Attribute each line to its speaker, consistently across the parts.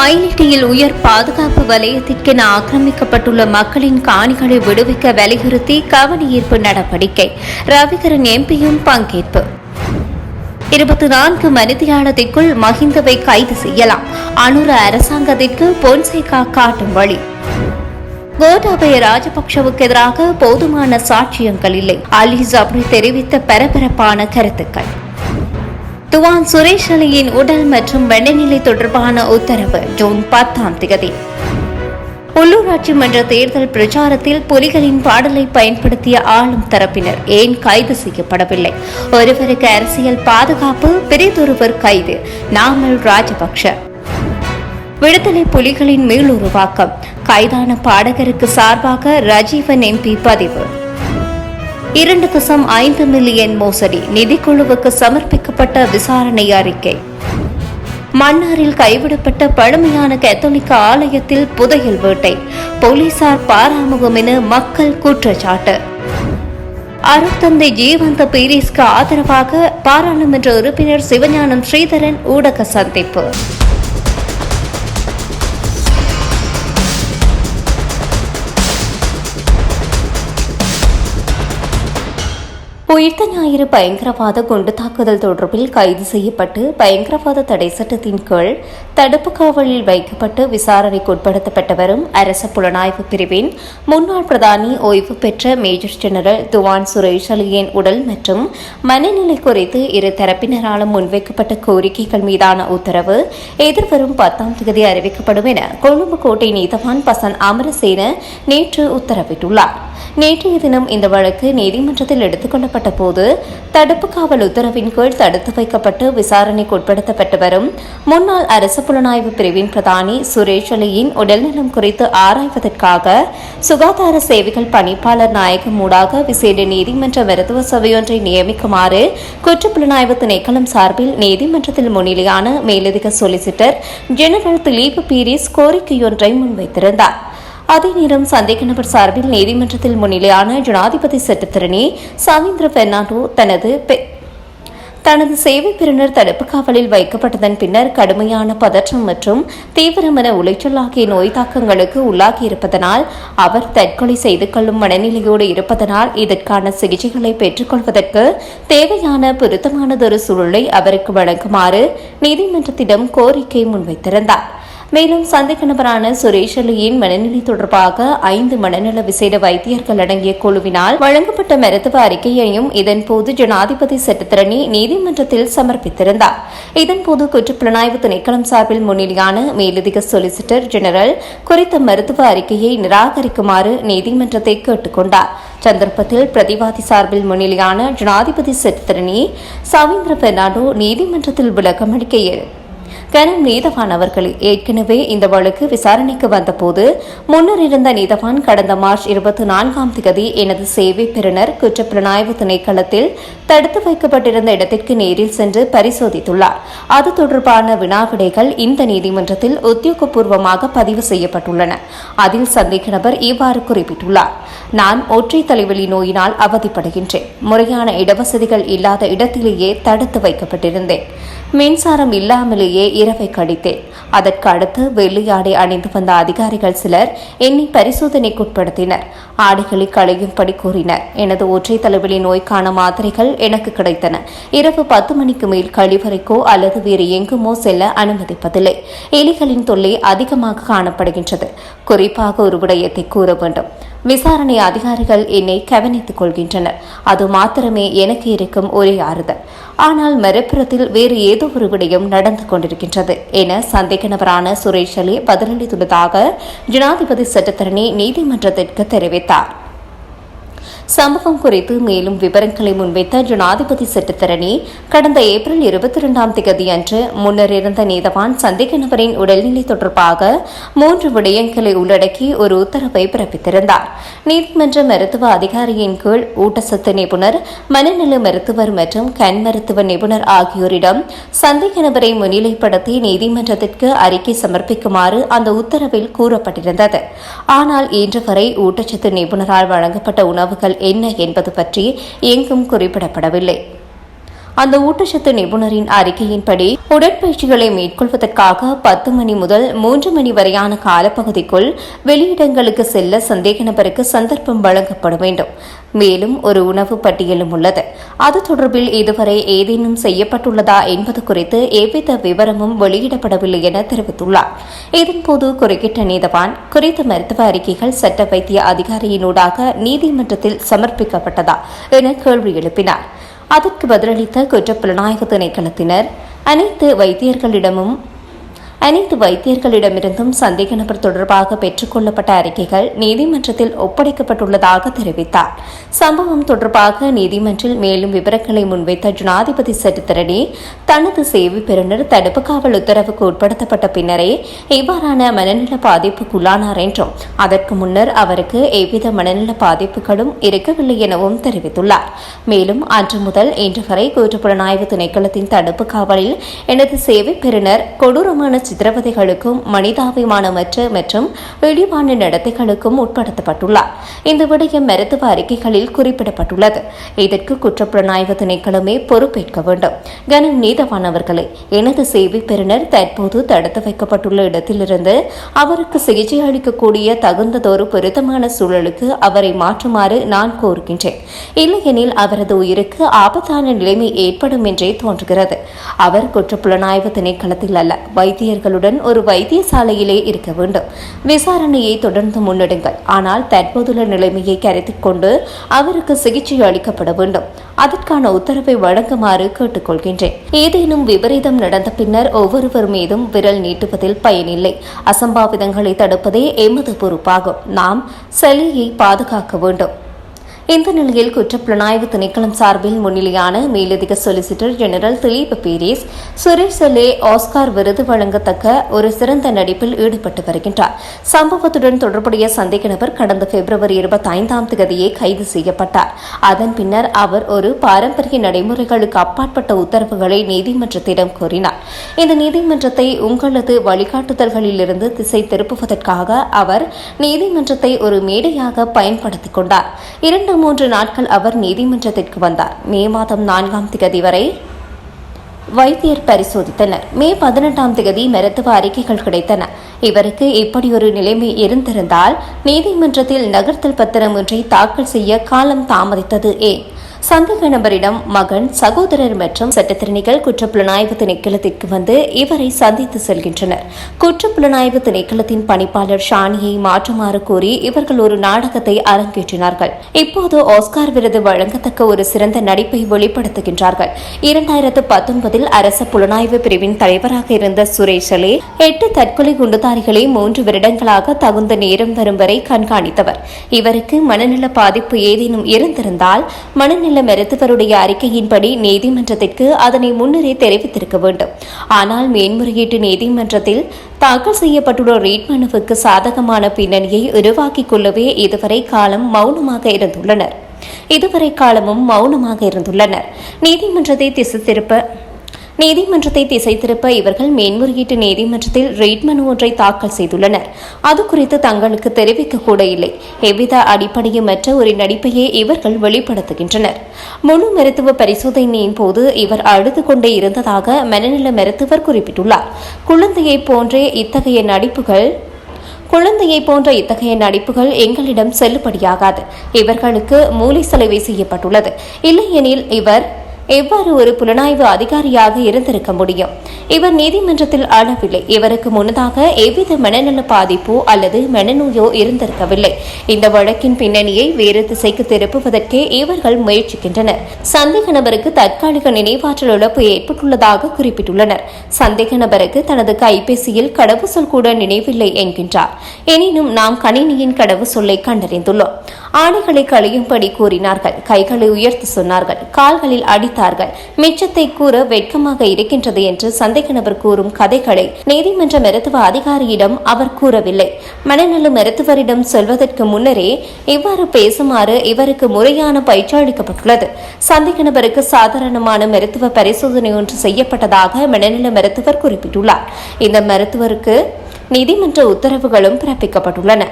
Speaker 1: மயிலிட்டியில் உயர் பாதுகாப்பு வலயத்திற்கென ஆக்கிரமிக்கப்பட்டுள்ள மக்களின் காணிகளை விடுவிக்க வலியுறுத்தி கவனஈர்ப்பு நடவடிக்கை. ரவிகரன் எம்பியும் பங்கேற்பு. 24 மணித்தியாலத்திற்குள் மஹிந்தவை கைது செய்யலாம். அனுர அரசாங்கத்திற்கு பொன்சேகா காட்டும் வழி. கோட்டாபய ராஜபக்சவுக்கு எதிராக போதுமான சாட்சியங்கள் இல்லை. அலி ஜப்ரி தெரிவித்த பரபரப்பான கருத்துக்கள். துவான் சுரேஷ் அலியின் உடல் மற்றும் வெள்ளநிலை தொடர்பான உத்தரவு ஜூன் 10 உள்ளூராட்சி மன்ற தேர்தல் பிரச்சாரத்தில் புலிகளின் பாடலை பயன்படுத்திய ஆளும் தரப்பினர் ஏன் கைது செய்யப்படவில்லை? ஒருவருக்கு அரசியல் பாதுகாப்பு, பிரிதொருவர் கைது. நாமல் ராஜபக்ஷ. விடுதலை புலிகளின் மீளுருவாக்கம். கைதான பாடகருக்கு சார்பாக ரஜீவன் எம்பி பதிவு. 2.5 மில்லியன் மோசடி நிதிக்குழுவுக்கு சமர்ப்பிக்கப்பட்ட விசாரணை அறிக்கை. மன்னாரில் கைவிடப்பட்ட பழமையான கத்தோலிக்க ஆலயத்தில் புதையல் வேட்டை. போலீசார் பாராமுகம் என மக்கள் குற்றச்சாட்டு. அருட்தந்தை ஜீவந்த பீரிஸ்க்கு ஆதரவாக பாராளுமன்ற உறுப்பினர் சிவஞானம் ஸ்ரீதரன் ஊடக சந்திப்பு. உயிர்த்த ஞாயிறு பயங்கரவாத குண்டு தாக்குதல் தொடர்பில் கைது செய்யப்பட்டு பயங்கரவாத தடை சட்டத்தின் கீழ் தடுப்பு காவலில் வைக்கப்பட்டு விசாரணைக்கு உட்படுத்தப்பட்ட வரும் அரச புலனாய்வு பிரிவின் முன்னாள் பிரதானி ஓய்வு பெற்ற மேஜர் ஜெனரல் துவான் சுரேஷ் அலியின் உடல் மற்றும் மனநிலை குறித்து இரு தரப்பினராலும் முன்வைக்கப்பட்ட கோரிக்கைகள் மீதான உத்தரவு எதிர்வரும் 10 அறிவிக்கப்படும் என கொழும்பு கோட்டை நீதவான் பசன் அமரசேன நேற்று உத்தரவிட்டுள்ளார். நேற்றைய தினம் இந்த வழக்கு நீதிமன்றத்தில் எடுத்துக் கொள்ளப்பட்ட போது தடுப்பு காவல் உத்தரவின் கீழ் தடுத்து வைக்கப்பட்டு விசாரணைக்கு உட்படுத்தப்பட்டு வரும் முன்னாள் அரசு புலனாய்வு பிரிவின் பிரதானி சுரேஷ் அலியின் உடல்நலம் குறித்து ஆராய்வதற்காக சுகாதார சேவைகள் பணிப்பாளர் நாயகம் ஊடாக விசேட நீதிமன்ற மருத்துவ சபையொன்றை நியமிக்குமாறு குற்றப்புலனாய்வு திணைக்களம் சார்பில் நீதிமன்றத்தில் முன்னிலையான மேலதிக சொலிசிட்டர் ஜெனரல் திலீப் பீரிஸ் கோரிக்கையொன்றை முன்வைத்திருந்தார். அதே நேரம் சந்தேக நபர் சார்பில் நீதிமன்றத்தில் முன்னிலையான ஜனாதிபதி சட்டத்தரணி சவீந்திர பெர்னாண்டோ தனது சேவை பெறுநர் தடுப்பு காவலில் வைக்கப்பட்டதன் பின்னர் கடுமையான பதற்றம் மற்றும் தீவிரமான உளைச்சல் ஆகிய நோய் தாக்கங்களுக்கு உள்ளாகியிருப்பதனால் அவர் தற்கொலை செய்து கொள்ளும் மனநிலையோடு இருப்பதனால் இதற்கான சிகிச்சைகளை பெற்றுக்கொள்வதற்கு தேவையான பொருத்தமானதொரு சூழலை அவருக்கு வழங்குமாறு நீதிமன்றத்திடம் கோரிக்கை முன்வைத்திருந்தார். மேலும் சந்தேக நபரான சுரேஷ் அலியின் மனநிலை தொடர்பாக 5 மனநல விசேட வைத்தியர்கள் அடங்கிய குழுவினால் வழங்கப்பட்ட மருத்துவ அறிக்கையையும் இதன்போது ஜனாதிபதி சட்டத்தரணி நீதிமன்றத்தில் சமர்ப்பித்திருந்தார். இதன்போது குற்றப்புலனாய்வு திணைக்களம் சார்பில் முன்னிலையான மேலதிக சொலிசிட்டர் ஜெனரல் குறித்த மருத்துவ அறிக்கையை நிராகரிக்குமாறு நீதிமன்றத்தை கேட்டுக் கொண்டார். சந்தர்ப்பத்தில் பிரதிவாதி சார்பில் முன்னிலையான ஜனாதிபதி சட்டத்தரணி சவீந்திர பெர்னாண்டோ நீதிமன்றத்தில் விளக்கமளிக்கையில் கனம் நீதவான் அவர்கள் ஏற்கனவே இந்த வழக்கு விசாரணைக்கு வந்தபோது முன்னர் இருந்த நீதவான் கடந்த மார்ச் 24 எனது சேவை பெறுநர் குற்றப்புலனாய்வு திணைக்களத்தில் தடுத்து வைக்கப்பட்டிருந்த இடத்திற்கு நேரில் சென்று பரிசோதித்துள்ளார். அது தொடர்பான வினாவிடைகள் இந்த நீதிமன்றத்தில் உத்தியோகபூர்வமாக பதிவு செய்யப்பட்டுள்ளன. அதில் சந்தேக நபர் இவ்வாறு குறிப்பிட்டுள்ளார். நான் ஒற்றை தலைவலி நோயினால் அவதிப்படுகின்றேன். முறையான இடவசதிகள் இல்லாத இடத்திலேயே தடுத்து வைக்கப்பட்டிருந்தேன். மின்சாரம் இல்லாமலேயே இரவை கழித்தேன். அதற்கு அடுத்து வெள்ளை ஆடை அணிந்து வந்த அதிகாரிகள் சிலர் என்னை பரிசோதனைக்குட்படுத்தினர். ஆடைகளை களையும்படி கூறினர். எனது ஒற்றை தலைவலி நோய்க்கான மாத்திரைகள் எனக்கு கிடைத்தன. இரவு 10 மணிக்கு மேல் கழிவறைக்கோ அல்லது வேறு எங்குமோ செல்ல அனுமதிப்பதில்லை. எலிகளின் தொல்லை அதிகமாக காணப்படுகின்றது. குறிப்பாக ஒரு விடயத்தை கூற வேண்டும். விசாரணை அதிகாரிகள் என்னை கவனித்துக் கொள்கின்றனர். அது மாத்திரமே எனக்கு இருக்கும் ஒரே ஆறுதல். ஆனால் மறுபுறத்தில் வேறு ஏதோ ஒரு விடயம் நடந்து கொண்டிருக்கின்றது என சந்தேக நபரான சுரேஷ் அலி பதிலளித்துள்ளதாக ஜனாதிபதி சட்டத்தரணி நீதிமன்றத்திற்கு தெரிவித்தார். சம்பவம் குறித்து மேலும் விவரங்களை முன்வைத்த ஜனாதிபதி சட்டத்தரணி கடந்த ஏப்ரல் 22 அன்று முன்னர் இருந்த நீதவான் சந்தேக நபரின் உடல்நிலை தொடர்பாக 3 விடயங்களை உள்ளடக்கி ஒரு உத்தரவை பிறப்பித்திருந்தார். நீதிமன்ற மருத்துவ அதிகாரியின் கீழ் ஊட்டச்சத்து நிபுணர், மனநல மருத்துவர் மற்றும் கண் மருத்துவ நிபுணர் ஆகியோரிடம் சந்தேக நபரை முன்னிலைப்படுத்தி நீதிமன்றத்திற்கு அறிக்கை சமர்ப்பிக்குமாறு அந்த உத்தரவில் கூறப்பட்டிருந்தது. ஆனால் இன்று வரை ஊட்டச்சத்து நிபுணரால் வழங்கப்பட்ட உணவுகள் என்ன என்பது பற்றி எங்கும் குறிப்பிடப்படவில்லை. அந்த ஊட்டச்சத்து நிபுணரின் அறிக்கையின்படி உடற்பயிற்சிகளை மேற்கொள்வதற்காக 10 மணி முதல் 3 மணி வரையான காலப்பகுதிக்குள் வெளியிடங்களுக்கு செல்ல சந்தேக நபருக்கு சந்தர்ப்பம் வழங்கப்பட வேண்டும். மேலும் ஒரு உணவு பட்டியலும் உள்ளது. அது தொடர்பில் இதுவரை ஏதேனும் செய்யப்பட்டுள்ளதா என்பது குறித்து எவ்வித விவரமும் வெளியிடப்படவில்லை என தெரிவித்துள்ளார். இதன்போது குறுக்கிட்ட நீதவான் குறித்த மருத்துவ அறிக்கைகள் சட்ட வைத்திய அதிகாரியினூடாக நீதிமன்றத்தில் சமர்ப்பிக்கப்பட்டதா என கேள்வி எழுப்பினார். அதற்கு பதிலளித்த குற்றப்புலனாய்வு திணைக்களத்தினர் அனைத்து வைத்தியர்களிடமிருந்தும் சந்தேக நபர் தொடர்பாக பெற்றுக் கொள்ளப்பட்ட அறிக்கைகள் நீதிமன்றத்தில் ஒப்படைக்கப்பட்டுள்ளதாக தெரிவித்தார். சம்பவம் தொடர்பாக நீதிமன்றில் மேலும் விவரங்களை முன்வைத்த ஜனாதிபதி சட்டத்தரணி தனது சேவை பெறுநர் தடுப்பு காவல் உத்தரவுக்கு உட்படுத்தப்பட்ட பின்னரே இவ்வாறான மனநல பாதிப்புக்குள்ளானார் என்றும் அதற்கு முன்னர் அவருக்கு எவ்வித மனநல பாதிப்புகளும் இருக்கவில்லை எனவும் தெரிவித்துள்ளார். மேலும் அன்று முதல் இன்று வரை குற்றப்புலனாய்வு திணைக்களத்தின் தடுப்பு காவலில் எனது சேவை பெறுநர் கொடூரமான சித்திரவதைகளுக்கும் மனிதாபிமானமற்ற மற்றும் இழிவான நடத்தைகளுக்கும் உட்படுத்தப்பட்டுள்ளார். இந்த விடயம் மருத்துவ அறிக்கைகளில் குறிப்பிடப்பட்டுள்ளது. இதற்கு குற்றப்புலனாய்வு திணைக்களமே பொறுப்பேற்க வேண்டும். கனம் நீதவான் அவர்களே, எனது சேவை பெறுநர் தற்போது தடுத்து வைக்கப்பட்டுள்ள இடத்திலிருந்து அவருக்கு சிகிச்சை அளிக்கக்கூடிய தகுந்ததொரு பொருத்தமான சூழலுக்கு அவரை மாற்றுமாறு நான் கோருகின்றேன். இல்லையெனில் அவரது உயிருக்கு ஆபத்தான நிலைமை ஏற்படும் என்றே தோன்றுகிறது. அவர் குற்றப்புலனாய்வு திணைக்களத்தில் அல்ல, வைத்தியர்களுடன் ஒரு வைத்தியசாலையிலே இருக்க வேண்டும். விசாரணையை தொடர்ந்து முன்னெடுங்கள். ஆனால் தற்போதுள்ள நிலைமையை கருத்தில் கொண்டு அவருக்கு சிகிச்சை அளிக்கப்பட வேண்டும். அதற்கான உத்தரவை வழங்குமாறு கேட்டுக்கொள்கின்றேன். ஏதேனும் விபரீதம் நடந்த பின்னர் ஒவ்வொருவர் மீதும் விரல் நீட்டுவதில் பயனில்லை. அசம்பாவிதங்களை தடுப்பதே எமது பொறுப்பாகும். நாம் சலியை பாதுகாக்க வேண்டும். இந்த நிலையில் குற்றப்புலனாய்வு திணைக்களம் சார்பில் முன்னிலையான மேலதிக solicitor general Dilip Peiris Suresh Sallay Oscar விருது வழங்கத்தக்க ஒரு சிறந்த நடிப்பில் ஈடுபட்டு வருகின்றார். சம்பவத்துடன் தொடர்புடைய சந்தேக நபர் கடந்த பிப்ரவரி 25ஆம் தேதியே கைது செய்யப்பட்டார். அதன் பின்னர் அவர் ஒரு பாரம்பரிய நடைமுறைகளுக்கு அப்பாற்பட்ட உத்தரவுகளை நீதிமன்றத்திடம் கோரினார். இந்த நீதிமன்றத்தை உங்களது வழிகாட்டுதல்களிலிருந்து திசை திருப்புவதற்காக அவர் நீதிமன்றத்தை ஒரு மேடையாக பயன்படுத்திக் கொண்டார். 2-3 நாட்கள் அவர் நீதிமன்றத்திற்கு வந்தார். மே மாதம் 4ஆம் தேதி வரை வைத்தியர் பரிசோதித்தனர். மே 18ஆம் தேதி மருத்துவ அறிக்கைகள் கிடைத்தன. இவருக்கு இப்படி ஒரு நிலைமை இருந்திருந்தால் நீதிமன்றத்தில் நகர்த்தல் பத்திரம் ஒன்றை தாக்கல் செய்ய காலம் தாமதித்தது ஏன்? சந்தேக நபரிடம் மகன், சகோதரர் மற்றும் சட்டத்திறனிகள் குற்றப்புலனாய்வு திணைக்களத்திற்கு வந்து இவரை சந்தித்து செல்கின்றனர். குற்றப்புலனாய்வு திணைக்களத்தின் பணிப்பாளர் ஷானியை மாற்றுமாறு கோரி இவர்கள் ஒரு நாடகத்தை அரங்கேற்றினார்கள். இப்போது ஆஸ்கார் விருது வழங்கத்தக்க ஒரு சிறந்த நடிப்பை வெளிப்படுத்துகின்றார்கள். 2019இல் அரச புலனாய்வு பிரிவின் தலைவராக இருந்த சுரேஷ் செல்லே 8 தற்கொலை குண்டுதாரிகளை 3 வருடங்களாக தகுந்த நேரம் வரும் வரை கண்காணித்தவர். இவருக்கு மனநல பாதிப்பு ஏதேனும் இருந்திருந்தால் மனநல மருத்துவருடைய அறிக்கையின்படி நீதிமன்றத்திற்கு அதனை முன்னரே தெரிவித்திருக்க வேண்டும். ஆனால் மேன்முறையீட்டு நீதிமன்றத்தில் தாக்கல் செய்யப்பட்டுள்ள ரீட் மனுவுக்கு சாதகமான பின்னணியை உருவாக்கிக் கொள்ளவே இதுவரை காலமும் மௌனமாக இருந்துள்ளனர். நீதிமன்றத்தை திசை திருப்ப இவர்கள் மேன்முறையீட்டு நீதிமன்றத்தில் ரீட் மனு ஒன்றை தாக்கல் செய்துள்ளனர். அது குறித்து தங்களுக்கு தெரிவிக்க கூட இல்லை. எவ்வித அடிப்படையுமற்ற ஒரு நடிப்பையே இவர்கள் வெளிப்படுத்துகின்றனர். முழு மருத்துவ பரிசோதனையின் போது இவர் அழுது கொண்டே இருந்ததாக மனநல மருத்துவர் குறிப்பிட்டுள்ளார். குழந்தையை போன்ற இத்தகைய நடிப்புகள் எங்களிடம் செல்லுபடியாகாது. இவர்களுக்கு மூளை சலவை செய்யப்பட்டுள்ளது. இல்லையெனில் இவர் எவ்வாறு ஒரு புலனாய்வு அதிகாரியாக இருந்திருக்க முடியும்? இவர் நீதிமன்றத்தில் அழவில்லை. இவருக்கு முன்னதாக எவ்வித மனநல பாதிப்போ அல்லது மனநோயோ இருந்திருக்கவில்லை. இந்த வழக்கின் பின்னணியை வேறு திசைக்கு திருப்புவதற்கே இவர்கள் முயற்சிக்கின்றனர். சந்தேக நபருக்கு தற்காலிக நினைவாற்றல் இழப்பு ஏற்பட்டுள்ளதாக குறிப்பிட்டுள்ளனர். சந்தேக நபருக்கு தனது கைபேசியில் கடவுச்சொல் கூட நினைவில்லை என்கின்றார். எனினும் நாம் கணினியின் கடவுச்சொல்லை கண்டறிந்துள்ளோம். ஆணைகளை களையும்படி கூறினார்கள். கைகளை உயர்த்தி சொன்னார்கள். கால்களில் அடித்தார்கள். மிச்சத்தை கூற வெட்கமாக இருக்கின்றது என்று சந்தேக நபர் கூறும் கதைகளை நீதிமன்ற மருத்துவ அதிகாரியிடம் அவர் கூறவில்லை. மனநல மருத்துவரிடம் சொல்வதற்கு முன்னரே இவ்வாறு பேசுமாறு இவருக்கு முறையான பயிற்சி அளிக்கப்பட்டுள்ளது. சந்தேக நபருக்கு சாதாரணமான மருத்துவ பரிசோதனை ஒன்று செய்யப்பட்டதாக மனநல மருத்துவர் குறிப்பிட்டுள்ளார். இந்த மருத்துவருக்கு நீதிமன்ற உத்தரவுகளும் பிறப்பிக்கப்பட்டுள்ளன.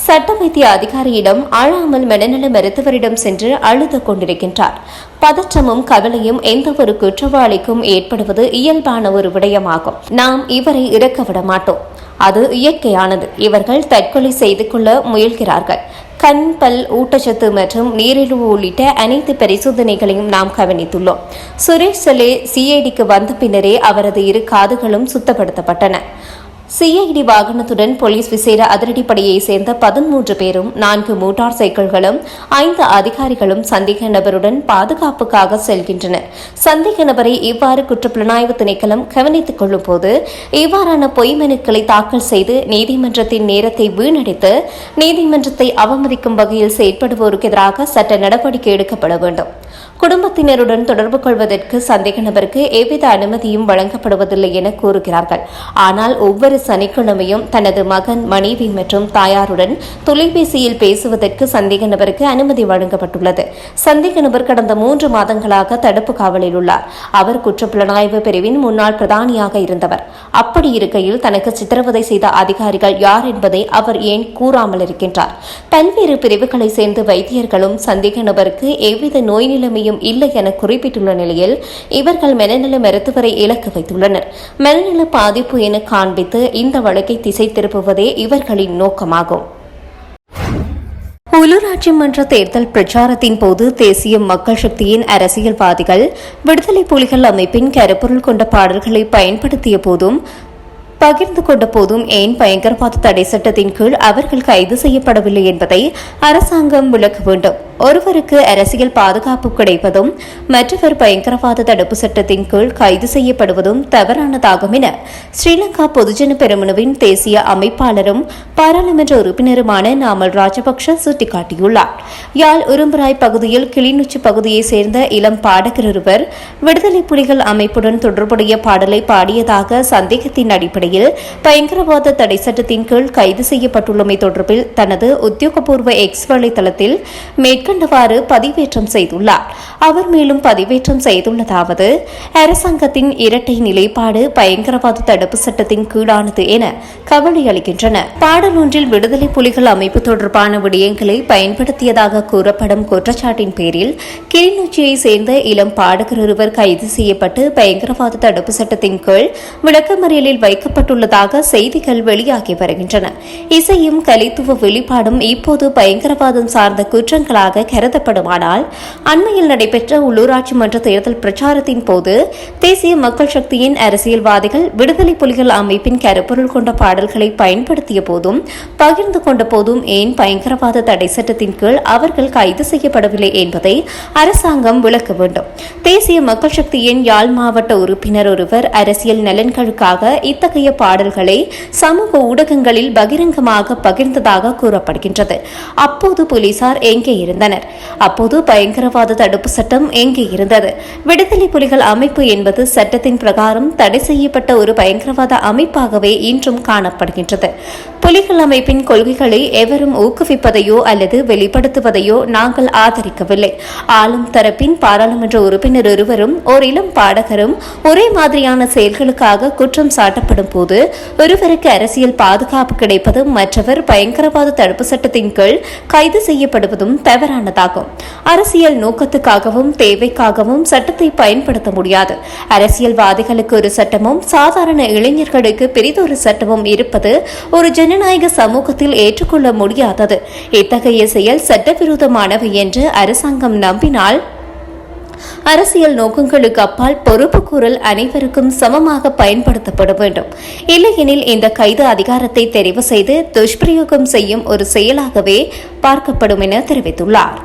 Speaker 1: சட்ட வைத்திய அதிகாரியிடம் அழாமல் மனநல மருத்துவரிடம் சென்று அழுது கொண்டிருக்கின்றார். பதற்றமும் கவலையும் எந்த ஒரு குற்றவாளிக்கும் ஏற்படுவது இயல்பான ஒரு விடயமாகும். நாம் இவரை இறக்க விட மாட்டோம். அது இயற்கையானது. இவர்கள் தற்கொலை செய்து கொள்ள முயல்கிறார்கள். கண், பல், ஊட்டச்சத்து மற்றும் நீரிழிவு உள்ளிட்ட அனைத்து பரிசோதனைகளையும் நாம் கவனித்துள்ளோம். சுரேஷ் செலே சிஐடிக்கு வந்த பின்னரே அவரது இரு காதுகளும் சுத்தப்படுத்தப்பட்டன. சிஐடி வாகனத்துடன் போலீஸ் விசேட அதிரடிப்படையை சேர்ந்த 13 பேரும் 4 மோட்டார் சைக்கிள்களும் 5 அதிகாரிகளும் சந்தேக நபருடன் பாதுகாப்புக்காக செல்கின்றனர். சந்தேக நபரை இவ்வாறு குற்றப்புலனாய்வு திணைக்களம் கவனித்துக் கொள்ளும் போது இவ்வாறான பொய் மனுக்களை தாக்கல் செய்து நீதிமன்றத்தின் நேரத்தை வீணடித்து நீதிமன்றத்தை அவமதிக்கும் வகையில் செயற்படுவோருக்கு எதிராக சட்ட நடவடிக்கை எடுக்கப்பட வேண்டும். குடும்பத்தினருடன் தொடர்பு கொள்வதற்கு சந்தேக நபருக்கு எவ்வித அனுமதியும் வழங்கப்படுவதில்லை என கூறுகிறார்கள். ஆனால் ஒவ்வொரு சனிக்கிழமையும் தனது மகன், மனைவி மற்றும் தாயாருடன் தொலைபேசியில் பேசுவதற்கு சந்தேக நபருக்கு அனுமதி வழங்கப்பட்டுள்ளது. சந்தேக நபர் கடந்த 3 மாதங்களாக தடுப்பு காவலில் உள்ளார். அவர் குற்றப்புலனாய்வு பிரிவின் முன்னாள் பிரதானியாக இருந்தவர். அப்படி இருக்கையில் தனக்கு சித்திரவதை செய்த அதிகாரிகள் யார் என்பதை அவர் ஏன் கூறாமல் இருக்கின்றார்? பல்வேறு பிரிவுகளை சேர்ந்த வைத்தியர்களும் சந்தேக நபருக்கு எவ்வித நோய் நிலைமையும் இல்லை என குறிப்பிட்டுள்ள நிலையில் இவர்கள் மனநல மருத்துவரை இலக்கு வைத்துள்ளனர். மனநல பாதிப்பு என காண்பித்து இந்த வழக்கை திசை திருப்புவதே இவர்களின் நோக்கமாகும். உள்ளூராட்சி மன்ற தேர்தல் பிரச்சாரத்தின் போது தேசிய மக்கள் சக்தியின் அரசியல்வாதிகள் விடுதலை புலிகள் அமைப்பின் கருப்பொருள் கொண்ட பாடல்களை பயன்படுத்திய போதும் பகிர்ந்து கொண்ட போதும் ஏன் பயங்கரவாத தடை சட்டத்தின் கீழ் அவர்கள் கைது செய்யப்படவில்லை என்பதை அரசாங்கம் விளக்க வேண்டும். ஒருவருக்கு அரசியல் பாதுகாப்பு கிடைப்பதும் மற்றவர் பயங்கரவாத தடுப்பு சட்டத்தின் கீழ் கைது செய்யப்படுவதும் தவறானதாகும் என ஸ்ரீலங்கா பொதுஜன பெரமுனவின் தேசிய அமைப்பாளரும் பாராளுமன்ற உறுப்பினருமான நாமல் ராஜபக்ஷ சுட்டிக்காட்டியுள்ளார். யாழ் உரும்பராய் பகுதியில் கிளிநொச்சி பகுதியைச் சேர்ந்த இளம் பாடகர் ஒருவர் விடுதலை புலிகள் அமைப்புடன் தொடர்புடைய பாடலை பாடியதாக சந்தேகத்தின் அடிப்படையில் பயங்கரவாத தடை சட்டத்தின் கீழ் கைது செய்யப்பட்டுள்ளமை தொடர்பில் தனது உத்தியோகபூர்வ எக்ஸ் வலைதளத்தில் மேற்கண்டவாறு பதிவேற்றம் செய்துள்ளார். அவர் மேலும் பதிவேற்றம் செய்துள்ளதாவது: அரசாங்கத்தின் இரட்டை நிலைப்பாடு பயங்கரவாத தடுப்பு சட்டத்தின் கீழானது என கவலை அளிக்கின்றன. பாடல் ஒன்றில் விடுதலை புலிகள் அமைப்பு தொடர்பான விடயங்களை பயன்படுத்தியதாக கூறப்படும் குற்றச்சாட்டின் பேரில் கிளிநொச்சியை சேர்ந்த இளம் பாடகர் ஒருவர் கைது செய்யப்பட்டு பயங்கரவாத தடுப்பு சட்டத்தின் கீழ் விளக்கமறியலில் வைக்கப்பட்டுள்ளதாக செய்திகள் வெளியாகி வருகின்றன. இசையும் கலைத்துவ வெளிப்பாடும் இப்போது பயங்கரவாதம் சார்ந்த குற்றங்களாக கருதப்படுமானால் அண்மையில் நடைபெற்ற உள்ளூராட்சி மன்ற தேர்தல் பிரச்சாரத்தின் போது தேசிய மக்கள் சக்தியின் அரசியல்வாதிகள் விடுதலை புலிகள் அமைப்பின் கருப்பொருள் கொண்ட பாடல்களை பயன்படுத்திய போதும் பகிர்ந்து கொண்ட போதும் ஏன் பயங்கரவாத தடை சட்டத்தின் கீழ் அவர்கள் கைது செய்யப்படவில்லை என்பதை அரசாங்கம் விளக்க வேண்டும். தேசிய மக்கள் சக்தியின் யாழ் மாவட்ட உறுப்பினர் ஒருவர் அரசியல் நலன்களுக்காக இத்தகைய பாடல்களை சமூக ஊடகங்களில் பகிரங்கமாக பகிர்ந்ததாக கூறப்படுகின்றது. அப்போது போலீசார் எங்கே இருந்தனர்? அப்போது பயங்கரவாத தடுப்பு சட்டம் எங்கே இருந்தது? விடுதலை புலிகள் அமைப்பு என்பது சட்டத்தின் பிரகாரம் தடை செய்யப்பட்ட ஒரு பயங்கரவாத அமைப்பாகவே இன்றும் காணப்படுகின்றது. புலிகள் அமைப்பின் கொள்கைகளை எவரும் ஊக்குவிப்பதையோ அல்லது வெளிப்படுத்துவதையோ நாங்கள் ஆதரிக்கவில்லை. ஆளும் தரப்பின் பாராளுமன்ற உறுப்பினர் ஒருவரும் ஓர் இளம் பாடகரும் ஒரே மாதிரியான செயல்களுக்காக குற்றம் சாட்டப்படும் போது ஒருவருக்கு அரசியல் பாதுகாப்பு கிடைப்பதும் மற்றவர் பயங்கரவாத தடுப்பு சட்டத்தின் கீழ் கைது செய்யப்படுவதும் தவறானதாகும். அரசியல் நோக்கத்துக்காகவும் தேவைக்காகவும் சட்டத்தை பயன்படுத்த முடியாது. அரசியல்வாதிகளுக்கு ஒரு சட்டமும் சாதாரண இளைஞர்களுக்கு பெரிதொரு சட்டமும் இருப்பது ஒரு ஜனநாயக சமூகத்தில் ஏற்றுக்கொள்ள முடியாதது. இத்தகைய செயல் சட்டவிரோதமானவை என்று அரசாங்கம் நம்பினால் அரசியல் நோக்கங்களுக்கு அப்பால் பொறுப்புக்கூறல் அனைவருக்கும் சமமாக பயன்படுத்தப்பட வேண்டும். இல்லையெனில் இந்த கைது அதிகாரத்தை தெரிவு செய்து துஷ்பிரயோகம் செய்யும் ஒரு செயலாகவே பார்க்கப்படும் என தெரிவித்துள்ளார்.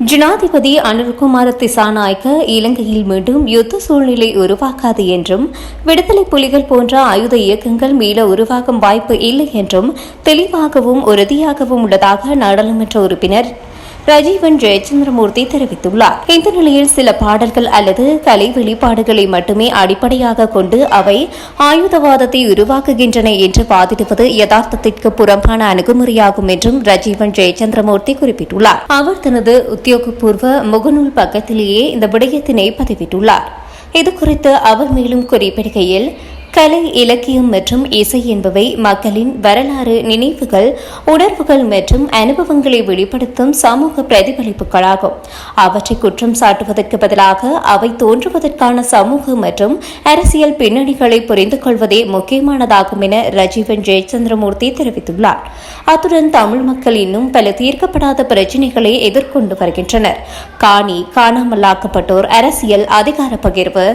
Speaker 1: ஜனாதிபதி அனுர்குமார திசாநாயக்க இலங்கையில் மீண்டும் யுத்த சூழ்நிலை உருவாக்காது என்றும் விடுதலை புலிகள் போன்ற ஆயுத இயக்கங்கள் மீள உருவாகும் வாய்ப்பு இல்லை என்றும் தெளிவாகவும் உறுதியாகவும் உள்ளதாக நாடாளுமன்ற உறுப்பினர் ரஜீவன் ஜெயச்சந்திரமூர்த்தி தெரிவித்துள்ளார். இந்த நிலையில் சில பாடல்கள் அல்லது கலை வெளிப்பாடுகளை மட்டுமே அடிப்படையாக கொண்டு அவை ஆயுதவாதத்தை உருவாக்குகின்றன என்று வாதிடுவது யதார்த்தத்திற்கு புறம்பான அணுகுமுறையாகும் என்றும் ரஜீவன் ஜெயச்சந்திரமூர்த்தி குறிப்பிட்டுள்ளார். அவர் தனது உத்தியோகபூர்வ முகநூல் பக்கத்திலேயே இந்த விடயத்தினை பதிவிட்டுள்ளார். இதுகுறித்து அவர் மேலும் குறிப்பிடுகையில், கலை, இலக்கியம் மற்றும் இசை என்பவை மக்களின் வரலாறு, நினைவுகள், உணர்வுகள் மற்றும் அனுபவங்களை வெளிப்படுத்தும் சமூக பிரதிபலிப்புகளாகும். அவற்றை குற்றம் சாட்டுவதற்கு பதிலாக அவை தோன்றுவதற்கான சமூக மற்றும் அரசியல் பின்னணிகளை புரிந்து கொள்வதே முக்கியமானதாகும் என ரஜீவன் ஜெயச்சந்திரமூர்த்தி தெரிவித்துள்ளார். அத்துடன் தமிழ் மக்கள் இன்னும் பல தீர்க்கப்படாத பிரச்சினைகளை எதிர்கொண்டு வருகின்றனர். காணி, காணாமலாக்கப்பட்டோர், அரசியல் அதிகார பகிர்வு,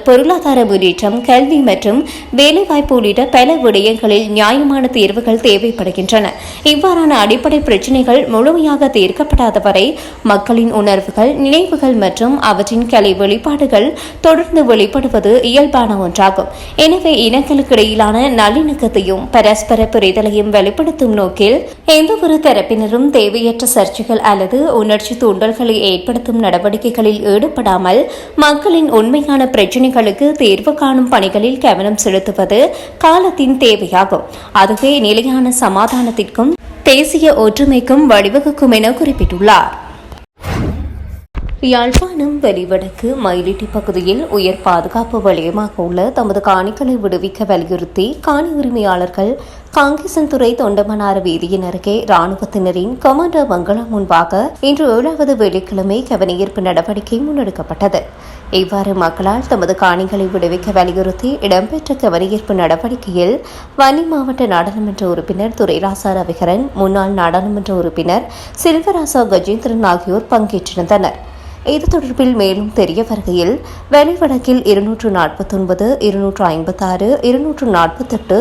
Speaker 1: பொருளாதார முன்னேற்றம், கல்வி மற்றும் வேலைவாய்ப்பு உள்ளிட்ட பல விடயங்களில் நியாயமான தீர்வுகள் தேவைப்படுகின்றன. இவ்வாறான அடிப்படை பிரச்சினைகள் முழுமையாக தீர்க்கப்படாத வரை மக்களின் உணர்வுகள், நினைவுகள் மற்றும் அவற்றின் கலை வெளிப்பாடுகள் தொடர்ந்து வெளிப்படுவது இயல்பான ஒன்றாகும். எனவே இனங்களுக்கு இடையிலான நல்லிணக்கத்தையும் பரஸ்பர புரிதலையும் வெளிப்படுத்தும் நோக்கில் எந்தவொரு தரப்பினரும் தேவையற்ற சர்ச்சைகள் அல்லது உணர்ச்சி தூண்டல்களை ஏற்படுத்தும் நடவடிக்கைகளில் ஈடுபடாமல் மக்களின் உண்மையான பிரச்சினைகளுக்கு தீர்வு காணும் பணிகளில் கவனம் செலுத்துவது காலத்தின் தேவையாகும். அதுவே நிலையான சமாதானத்திற்கும் தேசிய ஒற்றுமைக்கும் வழிவகுக்கும் என குறிப்பிட்டுள்ளார். யாழ்ப்பாணம் வெளிவடக்கு மயிலிட்டி பகுதியில் உயர் பாதுகாப்பு வலயமாக உள்ள தமது காணிகளை விடுவிக்க வலியுறுத்தி காணி உரிமையாளர்கள் காங்கேசன்துறை தொண்டமனார் வீதியின் அருகே ராணுவத்தினரின் கமாண்டர் பங்களா முன்பாக இன்று 7வது வெள்ளிக்கிழமை கவனஈர்ப்பு நடவடிக்கை முன்னெடுக்கப்பட்டது. இவ்வாறு மக்களால் தமது காணிகளை விடுவிக்க வலியுறுத்தி இடம்பெற்ற கவனஈர்ப்பு நடவடிக்கையில் வன்னி மாவட்ட நாடாளுமன்ற உறுப்பினர் துரைராசா ரவிகரன், முன்னாள் நாடாளுமன்ற உறுப்பினர் செல்வராசா கஜேந்திரன் ஆகியோர் பங்கேற்றிருந்தனர். இது தொடர்பில் மேலும் தெரிய வருகையில் வெளிவடக்கில் 249, 256, 248,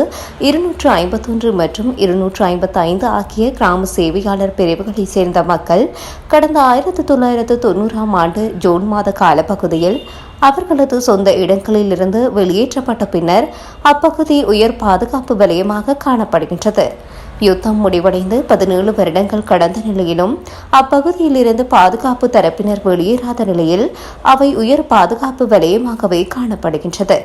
Speaker 1: 251 மற்றும் 255 ஆகிய கிராம சேவையாளர் பிரிவுகளைச் சேர்ந்த மக்கள் கடந்த 1990ஆம் ஆண்டு ஜூன் மாத காலப்பகுதியில் அவர்களது சொந்த இடங்களில் இருந்து வெளியேற்றப்பட்ட பின்னர் அப்பகுதி உயர் பாதுகாப்பு வலயமாக காணப்படுகின்றது. யுத்தம் முடிவடைந்து 17 வருடங்கள் கடந்த நிலையிலும் அப்பகுதியில் இருந்து பாதுகாப்பு தரப்பினர் வெளியேறாத நிலையில் அவை உயர் பாதுகாப்பு வலயமாகவே காணப்படுகின்றது.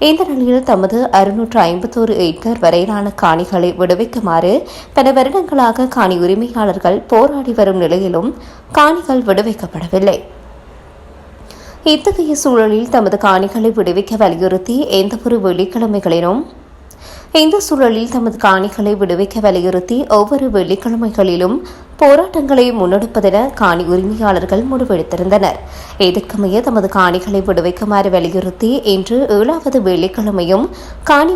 Speaker 1: இந்த நிலையில் தமது 651 ஏக்கர் வரையிலான காணிகளை விடுவிக்குமாறு பல வருடங்களாக காணி உரிமையாளர்கள் போராடி வரும் நிலையிலும் காணிகள் விடுவிக்கப்படவில்லை. இத்தகைய சூழலில் தமது காணிகளை விடுவிக்க வலியுறுத்தி எந்தவொரு வெள்ளிக்கிழமைகளிலும் ஒவ்வொரு வெள்ளிக்கிழமைகளிலும் போராட்டங்களை முன்னெடுப்பதென காணி உரிமையாளர்கள் முடிவெடுத்திருந்தனர். இதற்கமைய தமது காணிகளை விடுவிக்குமாறு வலியுறுத்தி இன்று 7வது வெள்ளிக்கிழமையும் காணி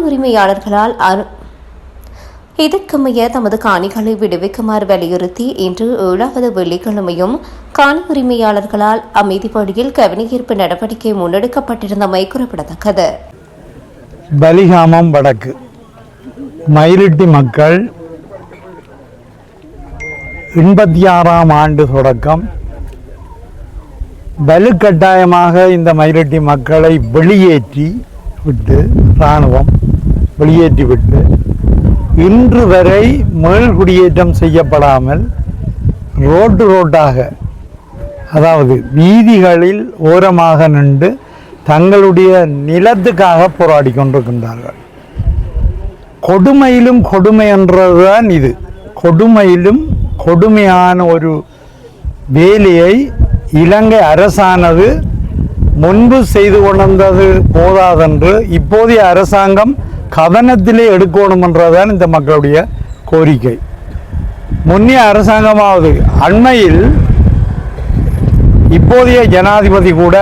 Speaker 1: உரிமையாளர்களால் அமைதி வழியில் கவனஈர்ப்பு நடவடிக்கை முன்னெடுக்கப்பட்டிருந்தமை குறிப்பிடத்தக்கது.
Speaker 2: பலிகாமம் வடக்கு மயிலிட்டி மக்கள் 86ஆம் ஆண்டு தொடக்கம் வலுக்கட்டாயமாக இந்த மயிலிட்டி மக்களை வெளியேற்றி விட்டு இராணுவம் வெளியேற்றி விட்டு இன்று வரை மேல்குடியேற்றம் செய்யப்படாமல் ரோட்டாக, அதாவது வீதிகளில் ஓரமாக நின்று தங்களுடைய நிலத்துக்காக போராடி கொண்டிருக்கின்றார்கள். கொடுமையிலும் கொடுமை என்றதுதான் இது. கொடுமையிலும் கொடுமையான ஒரு வேலையை இலங்கை அரசானது முன்பு செய்து கொண்டது போதாதென்று இப்போதைய அரசாங்கம் கவனத்திலே எடுக்கணும் என்றதான் இந்த மக்களுடைய கோரிக்கை. முன்னைய அரசாங்கமாவது அண்மையில் இப்போதைய ஜனாதிபதி கூட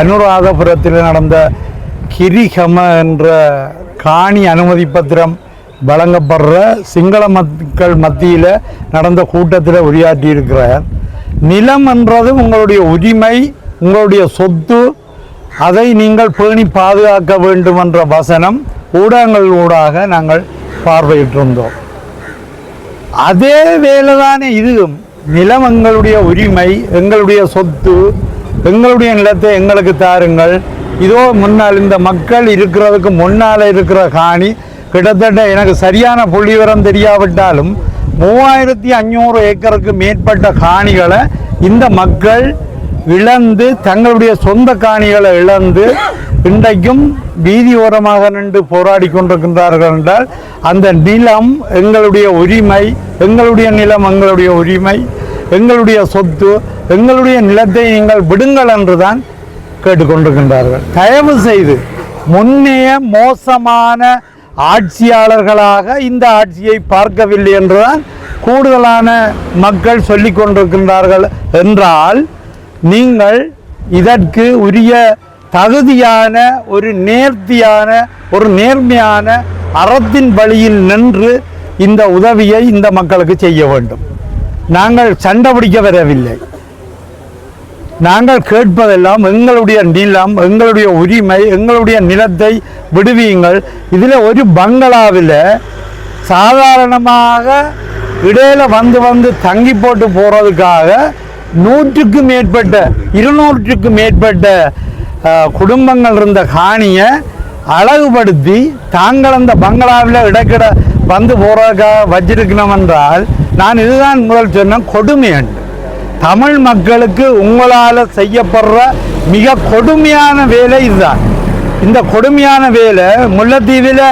Speaker 2: அனுராதபுரத்தில் நடந்த கிரிகம என்ற காணி அனுமதி பத்திரம் வழங்கப்படுற சிங்கள மக்கள் மத்தியில் நடந்த கூட்டத்தில் உரையாற்றியிருக்கிறார். நிலம் என்றது உங்களுடைய உரிமை, உங்களுடைய சொத்து, அதை நீங்கள் பேணி பாதுகாக்க வேண்டும் என்ற வசனம் ஊடகங்கள் ஊடாக நாங்கள் பார்வையிட்டிருந்தோம். அதே வேலைதானே இதுவும். நிலம் எங்களுடைய உரிமை, எங்களுடைய சொத்து, எங்களுடைய நிலத்தை எங்களுக்கு தாருங்கள். இதோ முன்னால் இந்த மக்கள் இருக்கிறதுக்கு முன்னால் இருக்கிற காணி கிட்டத்தட்ட எனக்கு சரியான புள்ளிவிவரம் தெரியாவிட்டாலும் 3500 ஏக்கருக்கு மேற்பட்ட காணிகளை இந்த மக்கள் இழந்து, தங்களுடைய சொந்த காணிகளை இழந்து இன்றைக்கும் வீதி ஓரமாக நின்று போராடி கொண்டிருக்கின்றார்கள் என்றால் அந்த நிலம் எங்களுடைய உரிமை, எங்களுடைய நிலம் எங்களுடைய உரிமை, எங்களுடைய சொத்து, எங்களுடைய நிலத்தை நீங்கள் விடுங்கள் என்றுதான் கேட்டுக்கொண்டிருக்கின்றார்கள். தயவு செய்து முன்னைய மோசமான ஆட்சியாளர்களாக இந்த ஆட்சியை பார்க்கவில்லை என்றுதான் கூடுதலான மக்கள் சொல்லிக் கொண்டிருக்கின்றார்கள் என்றால், நீங்கள் இதற்கு உரிய தகுதியான ஒரு நேர்த்தியான ஒரு நேர்மையான அறத்தின் வழியில் நின்று இந்த உதவியை இந்த மக்களுக்கு செய்ய வேண்டும். நாங்கள் சண்டை பிடிக்க வரவில்லை. நாங்கள் கேட்பதெல்லாம் எங்களுடைய நிலம், எங்களுடைய உரிமை, எங்களுடைய நிலத்தை விடுவியுங்கள். இதில் ஒரு பங்களாவில் சாதாரணமாக இடையில வந்து தங்கி போட்டு போகிறதுக்காக 100க்கும் மேற்பட்ட 200க்கும் மேற்பட்ட குடும்பங்கள் இருந்த காணியை அழகுபடுத்தி தாங்கள் அந்த பங்களாவில் இடைக்கிட வந்து போகிறதுக்காக வச்சிருக்கணும் என்றால், நான் இதுதான் முதல் சொன்ன கொடுமை என்று. தமிழ் மக்களுக்கு உங்களால் செய்யப்படுற மிக கொடுமையான வேலை இதுதான். இந்த கொடுமையான வேலை முல்லைத்தீவில்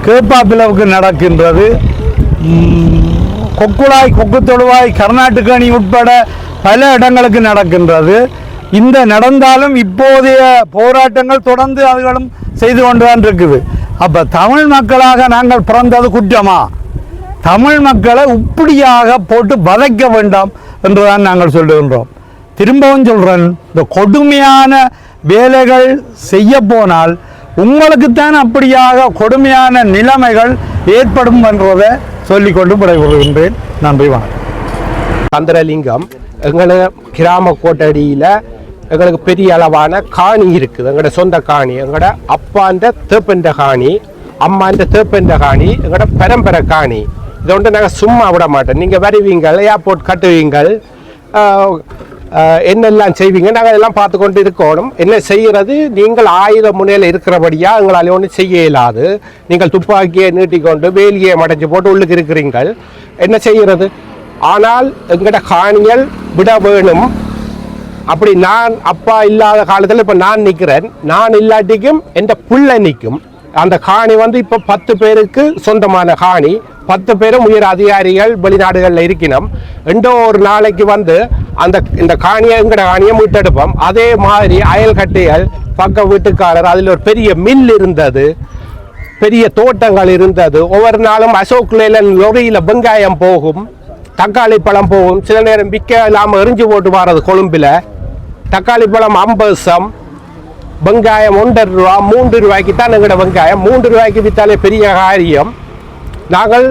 Speaker 2: கேப்பாப்பிளவுக்கு நடக்கின்றது. கொக்குளாய், கொக்கு தொழுவாய், கர்நாடகணி உட்பட பல இடங்களுக்கு நடக்கின்றது. இந்த நடந்தாலும் இப்போதைய போராட்டங்கள் தொடர்ந்து அதுகளும் செய்து கொண்டுதான் இருக்குது. அப்போ தமிழ் மக்களாக நாங்கள் பிறந்தது குற்றமா? தமிழ் மக்களை இப்படியாக போட்டு வதைக்க வேண்டாம் என்றுதான் நாங்கள் சொல்லுகின்றோம். திரும்பவும் சொல்கிறேன், இந்த கொடுமையான வேலைகள் செய்ய போனால் உங்களுக்குத்தான் அப்படியாக கொடுமையான நிலைமைகள் ஏற்படும் என்றதை சொல்லிக்கொண்டு விடைபெறுகின்றேன். நன்றி, வணக்கம்.
Speaker 3: சந்திரலிங்கம், எங்களை கிராம கோட்டடியில் எங்களுக்கு பெரிய அளவான காணி இருக்குது. எங்களோட சொந்த காணி, எங்களோட அப்பாண்ட தேப்பென்ற காணி, அம்மாண்ட தேப்பென்ற காணி, எங்களோட பரம்பரை காணி. இதை ஒன்று நாங்கள் சும்மா விட மாட்டோம். நீங்கள் வருவீங்கள், ஏர்போர்ட் கட்டுவீங்கள், என்னெல்லாம் செய்வீங்க, நாங்கள் அதெல்லாம் பார்த்து கொண்டு இருக்கணும். என்ன செய்கிறது, நீங்கள் ஆயுத முனையில் இருக்கிறபடியாக எங்களால் ஒன்றும் செய்ய இயலாது. நீங்கள் துப்பாக்கியை நீட்டிக்கொண்டு வேலியை மடைச்சு போட்டு உள்ளுக்கு இருக்கிறீங்கள், என்ன செய்கிறது? ஆனால் எங்கள்ட காணிகள் விட வேணும். அப்படி நான் அப்பா இல்லாத காலத்தில் இப்போ நான் நிற்கிறேன். நான் இல்லாட்டிக்கும் என் பிள்ளை நிற்கும். அந்த காணி இப்போ 10 பேருக்கு சொந்தமான காணி. 10 பேரும் உயர் அதிகாரிகள் வெளிநாடுகளில் இருக்கணும். ஒரு நாளைக்கு இந்த காணியை எங்கட காணியை மீட்டெடுப்போம். அதே மாதிரி அயல் கட்டைகள், பக்க வீட்டுக்காரர், அதில் ஒரு பெரிய மில் இருந்தது, பெரிய தோட்டங்கள் இருந்தது. ஒவ்வொரு நாளும் அசோக் லேலன் லொரியில் வெங்காயம் போகும், தக்காளி பழம் போகும். சில நேரம் விற்க இல்லாமல் எரிஞ்சு போட்டு வர்றது. கொழும்பில் தக்காளி பழம் 50 சம், வெங்காயம் 1.5 ரூபா, 3 ரூபாய்க்கு தான் எங்கட வெங்காயம். 3 ரூபாய்க்கு விற்றாலே பெரிய காரியம். நாங்கள்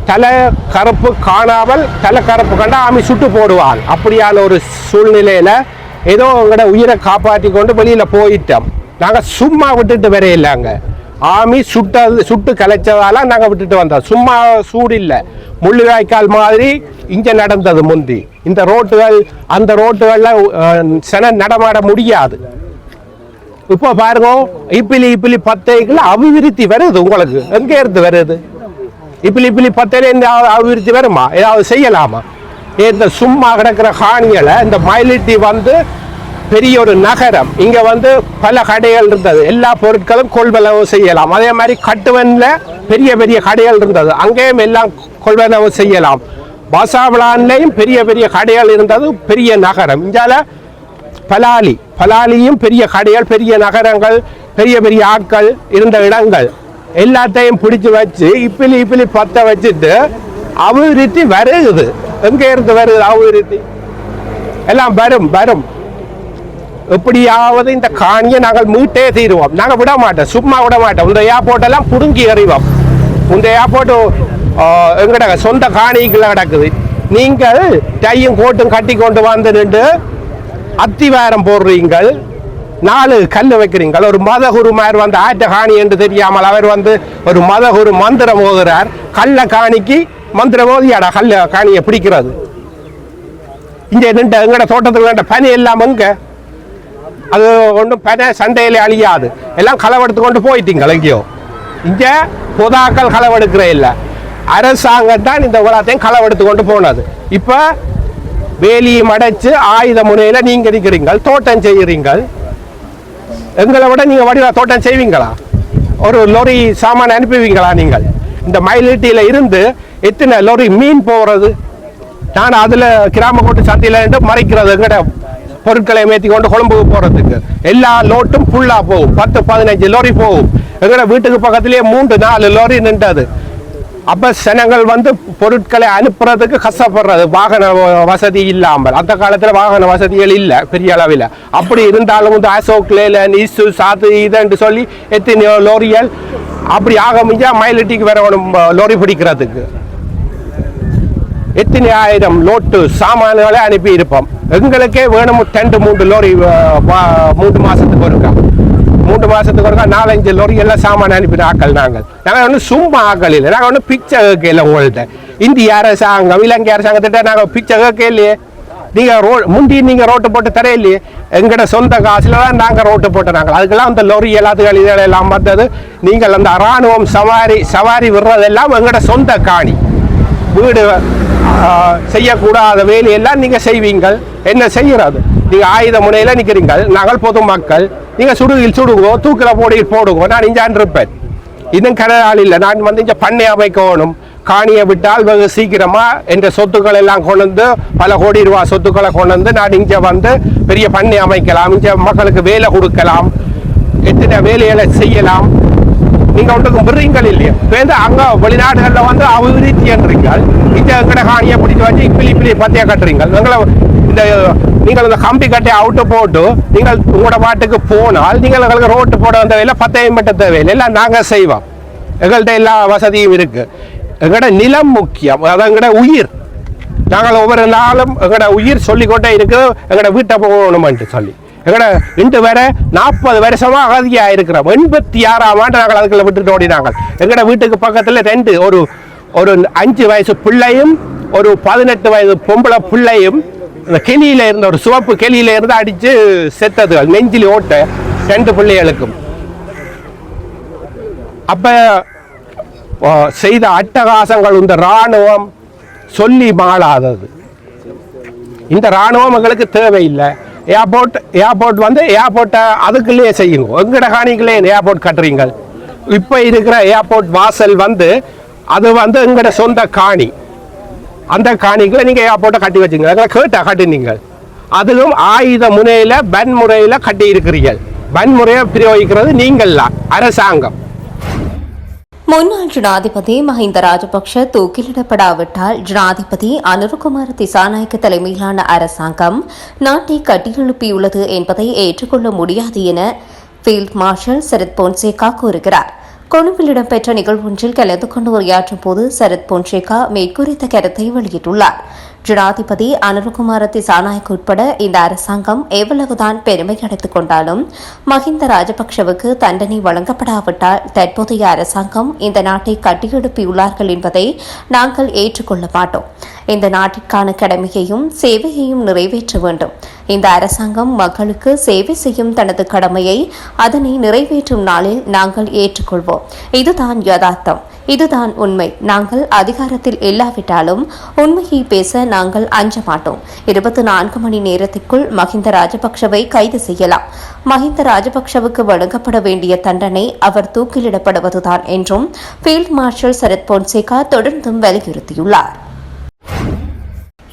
Speaker 3: தலை கருப்பு காணாமல் தலை கருப்பு கண்டா ஆமி சுட்டு போடுவாள். அப்படியான ஒரு சூழ்நிலையில் ஏதோ எங்களோட உயிரை காப்பாற்றி கொண்டு வெளியில் போயிட்டோம். நாங்கள் சும்மா விட்டுட்டு வரையில்லைங்க. ஆமி சுட்டு கலைச்சதால நாங்கள் விட்டுட்டு வந்தோம். சும்மா சூடு இல்லை. முள்ளிவாய்க்கால் மாதிரி இங்கே நடந்தது முந்தி. இந்த ரோட்டுகள் அந்த ரோட்டுகளில் சென நடமாட முடியாது. இப்போ பாருங்க, இப்பிலி 10 அபிவிருத்தி வருது. உங்களுக்கு எங்கே இருந்து வருது? இப்பிலி 10 அபிவிருத்தி வருமா? ஏதாவது செய்யலாமா? இந்த சும்மா கிடக்கிற காணிகளை இந்த மயிலிட்டி பெரிய ஒரு நகரம். இங்கே பல கடைகள் இருந்தது. எல்லா பொருட்களும் கொள்வனவு செய்யலாம். அதே மாதிரி கட்டுவனில் பெரிய பெரிய கடைகள் இருந்தது. அங்கேயும் எல்லாம் கொள்வனவு செய்யலாம். பசாவிளான்லேயும் பெரிய பெரிய கடைகள் இருந்தது. பெரிய நகரம். இங்கால பலாலியும் பெரிய கடைகள், பெரிய நகரங்கள், பெரிய பெரிய ஆட்கள் இருந்த இடங்கள் எல்லாத்தையும் பிடிச்சு வச்சு இப்பிலி 10 வச்சுட்டு அபிவிருத்தி வருது. எங்கே இருந்து வருது அபிவிருத்தி? எல்லாம் வரும். எப்படியாவது இந்த காணியை நாங்கள் மீட்டே தீருவோம். நாங்கள் விட மாட்டோம், சும்மா விட மாட்டோம். இந்த ஏர்போர்ட்டெல்லாம் புடுங்கி எறிவோம். இந்த ஏர்போர்ட்டு எங்கட சொந்த காணிக்குள்ள கிடக்குது. நீங்கள் டையும் கோட்டும் கட்டி கொண்டு நின்று அத்திவாரம் போடுறீங்கள், 4 கல் வைக்கிறீங்கள். ஒரு மதகுரு மாதிரி ஆற்ற காணி என்று தெரியாமல் அவர் ஒரு மதகுரு மந்திரம் ஓதுறார். கல்ல காணிக்கு மந்திரம் ஓதியாடா கல்ல காணியை பிடிக்கிறது. இங்கே நின்று எங்கட தோட்டத்துக்கு வேண்ட பனி எல்லாம் எங்க? அது ஒன்றும் பனை சண்டையிலே அழியாது. எல்லாம் களவெடுத்து கொண்டு போயிட்டீங்க எங்கேயோ. இங்கே பொதாக்கள் களவெடுக்கிற இல்லை, அரசாங்கம் தான் இந்த உலகத்தையும் களவெடுத்து கொண்டு போனது. இப்போ வேலியை மடைச்சு ஆயுத முனையில் நீங்கள் இருக்கிறீங்கள், தோட்டம் செய்கிறீங்கள். எங்களை விட நீங்கள் வடிவா தோட்டம் செய்வீங்களா? ஒரு லொரி சாமான் அனுப்புவீங்களா? நீங்கள் இந்த மயிலிட்டியில் இருந்து எத்தனை லொரி மீன் போகிறது? நான் அதில் கிராம கோட்டு சந்தையில் மறைக்கிறது எங்கட பொருட்களை ஏற்றி கொண்டு கொழும்புக்கு போறதுக்கு எல்லா லோட்டும் ஃபுல்லா போகும். 10-15 லோரி போகும். எங்களோட வீட்டுக்கு பக்கத்திலேயே 3-4 லோரி நின்றது. அப்ப ஜனங்கள் வந்து பொருட்களை அனுப்புறதுக்கு கஷ்டப்படுறது, வாகன வசதி இல்லாமல். அந்த காலத்துல வாகன வசதிகள் இல்லை பெரிய அளவில். அப்படி இருந்தாலும் வந்து அசோக் லேலன், இசு, சாத்து இதுன்னு சொல்லி எத்தனையோ லோரிகள் அப்படி ஆக முடிஞ்சா மயிலிட்டிக்கு வரணும் லோரி பிடிக்கிறதுக்கு. எத்தனை ஆயிரம் லோட்டு சாமான்களை அனுப்பி இருப்போம். எங்களுக்கே வேணும் 2-3 லோரி 3 மாசத்துக்கு ஒருக்கா 4-5 லோரி எல்லாம் சாமான் அனுப்பின ஆக்கள். நாங்கள் ஒன்றும் சும்மா ஆக்கள் இல்லை. நாங்கள் ஒன்றும் பிச்சை கேட்கல. உங்கள்கிட்ட இந்திய அரசாங்கம் இலங்கை அரசாங்கத்திட்ட நாங்கள் பிச்சை கேட்கலையே. நீங்கள் ரோட்டு போட்டு தரையிலையே. எங்கட சொந்த காசுல தான் நாங்கள் ரோட்டு போட்டுறாங்க. அதுக்கெல்லாம் அந்த லொரி எல்லாத்துக்கும் இதெல்லாம் வந்தது. நீங்கள் அந்த இராணுவம் சவாரி விடுறதெல்லாம் எங்கட சொந்த காணி. வீடு செய்யக்கூடாத வேலையெல்லாம் நீங்கள் செய்வீங்கள். என்ன செய்கிறது? நீங்கள் ஆயுத முனையில் நிற்கிறீங்கள். நாங்கள் பொதுமக்கள். நீங்கள் சுடுங்கோ, தூக்கில் போடுங்கோ. நான் இஞ்சான் இருப்பேன். இதுவும் கடலால் இல்லை. நான் வந்து இங்கே பண்ணை அமைக்கணும். காணியை விட்டால் வெகு சீக்கிரமா என்ற சொத்துக்கள் எல்லாம் கொண்டு வந்து பல கோடி ரூபாய் சொத்துக்களை கொண்டு வந்து நான் இங்கே வந்து பெரிய பண்ணை அமைக்கலாம். இங்கே மக்களுக்கு வேலை கொடுக்கலாம். எத்தனை வேலைகளை செய்யலாம். நீங்க ஒன்றுக்கும் விடுறீங்கள் இல்லையா? இப்போ அங்க வெளிநாடுகளில் வந்து அபிவிருத்தின்றீங்கள். இந்த எங்கட காணியை பிடிச்சி வச்சு பிள்ளி பத்தியா கட்டுறீங்க. நீங்கள் இந்த கம்பி கட்டி அவுட்டு போட்டு நீங்கள் உங்களோட பாட்டுக்கு போனால் நீங்கள் எங்களுக்கு ரோட்டு போட வந்த வேலை 10 மட்ட தேவையில்லை. எல்லாம் நாங்கள் செய்வோம். எங்கள்கிட்ட எல்லா வசதியும் இருக்கு. எங்கட நிலம் முக்கியம். அது எங்கட உயிர். நாங்கள் ஒவ்வொரு நாளும் எங்கட உயிர் சொல்லிக்கொண்டே இருக்குது. எங்கட வீட்டை போகணுமென்று சொல்லி எங்கட இன்று வர 40 வருஷமா அகதியா இருக்கிறோம். 86ஆம் ஆண்டு நாங்கள் அதுக்குள்ள விட்டுட்டு ஓடினாங்க. எங்கட வீட்டுக்கு பக்கத்துல ஒரு 5 வயசு பிள்ளையும் ஒரு 18 வயது பொம்பளை பிள்ளையும் அந்த கெளியில இருந்த ஒரு சிவப்பு கெளியில இருந்து அடிச்சு செத்ததுகள். நெஞ்சில் ஓட்ட 2 பிள்ளைகளுக்கும். அப்ப செய்த அட்டகாசங்கள் இந்த இராணுவம் சொல்லி மாளாதது. இந்த இராணுவம் எங்களுக்கு தேவையில்லை. ஏர்போர்ட் வந்து ஏர்போர்ட்டை அதுக்குள்ளேயே செய்யுங்க. எங்கட காணிக்குள்ளே ஏர்போர்ட் கட்டுறீங்க. இப்போ இருக்கிற ஏர்போர்ட் வாசல் வந்து அது வந்து எங்கட சொந்த காணி. அந்த காணிக்குள்ள நீங்கள் ஏர்போர்ட்டை கட்டி வச்சுங்க. எங்களை கேட்டா கட்டினீங்க. அதுவும் ஆயுத முறையில் வன்முறையில் கட்டி இருக்கிறீர்கள். வன்முறையை பிரயோகிக்கிறது நீங்கள்லாம் அரசாங்கம்.
Speaker 1: முன்னாள் ஜனாதிபதி மஹிந்த ராஜபக்ஷ தூக்கிலிடப்படாவிட்டால் ஜனாதிபதி அனுரகுமார திசாநாயக்க தலைமையிலான அரசாங்கம் நாட்டை கட்டியெழுப்பியுள்ளது என்பதை ஏற்றுக்கொள்ள முடியாது என ஃபீல்ட் மார்ஷல் சரத் பொன்சேகா கூறுகிறார். கொழும்பில் இடம்பெற்ற நிகழ்வொன்றில் கலந்து கொண்டு உரையாற்றும் போது சரத் பொன்சேகா மேற்குறித்த கருத்தை வெளியிட்டுள்ளார். ஜனாதிபதி அனுரகுமார திசாநாயக்க உட்பட இந்த அரசாங்கம் எவ்வளவுதான் பெருமை அடைத்துக் கொண்டாலும் மஹிந்த ராஜபக்ஷவுக்கு தண்டனை வழங்கப்படாவிட்டால் தற்போதைய அரசாங்கம் இந்த நாட்டை கட்டியெழுப்பியுள்ளார்கள் என்பதை நாங்கள் ஏற்றுக்கொள்ள மாட்டோம். இந்த நாட்டிற்கான கடமையையும் சேவையையும் நிறைவேற்ற வேண்டும். இந்த அரசாங்கம் மக்களுக்கு சேவை செய்யும் தனது கடமையை அதனை நிறைவேற்றும் நாளில் நாங்கள் ஏற்றுக்கொள்வோம். இதுதான் யதார்த்தம். இதுதான் உண்மை. நாங்கள் அதிகாரத்தில் இல்லாவிட்டாலும் உண்மையை பேச நாங்கள் அஞ்ச மாட்டோம். 24 மணி நேரத்திற்குள் மஹிந்த ராஜபக்ஷவை கைது செய்யலாம். மஹிந்த ராஜபக்ஷவுக்கு வழங்கப்பட வேண்டிய தண்டனை அவர் தூக்கிலிடப்படுவதுதான் என்றும் ஃபீல்ட் மார்ஷல் சரத் பொன்சேகா தொடர்ந்தும் வலியுறுத்தியுள்ளார்.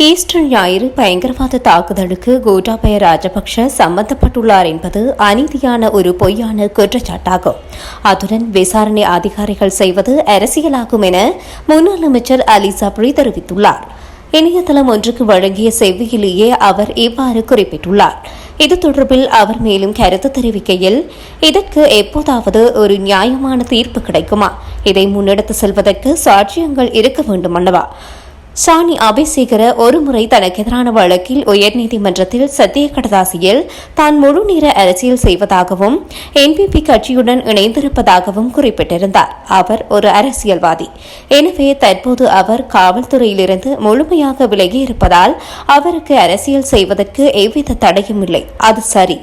Speaker 1: ஈஸ்டர் ஞாயிறு பயங்கரவாத தாக்குதலுக்கு கோட்டாபய ராஜபக்ஷ சம்பந்தப்பட்டுள்ளார் என்பது அநீதியான ஒரு பொய்யான குற்றச்சாட்டாகும். அத்துடன் விசாரணை அதிகாரிகள் செய்வது அரசியலாகும் என முன்னாள் அமைச்சர் அலி சப்ரி தெரிவித்துள்ளார். இணையதளம் ஒன்றுக்கு வழங்கிய செவ்வியிலேயே அவர் இவ்வாறு குறிப்பிட்டுள்ளார். இது தொடர்பில் அவர் மேலும் கருத்து தெரிவிக்கையில், இதற்கு எப்போதாவது ஒரு நியாயமான தீர்ப்பு கிடைக்குமா? இதை முன்னெடுத்து செல்வதற்கு சாட்சியங்கள் இருக்க வேண்டும் அல்லவா? சானி அபிசேகர ஒருமுறை தனக்கு எதிரான வழக்கில் உயர்நீதிமன்றத்தில் சத்திய கடதாசியில் தான் முழு நேர அரசியல் செய்வதாகவும் என்பிபி கட்சியுடன் இணைந்திருப்பதாகவும் குறிப்பிட்டிருந்தார். அவர் ஒரு அரசியல்வாதி. எனவே தற்போது அவர் காவல்துறையிலிருந்து முழுமையாக விலகியிருப்பதால் அவருக்கு அரசியல் செய்வதற்கு எவ்வித தடையும் இல்லை. அது சரி.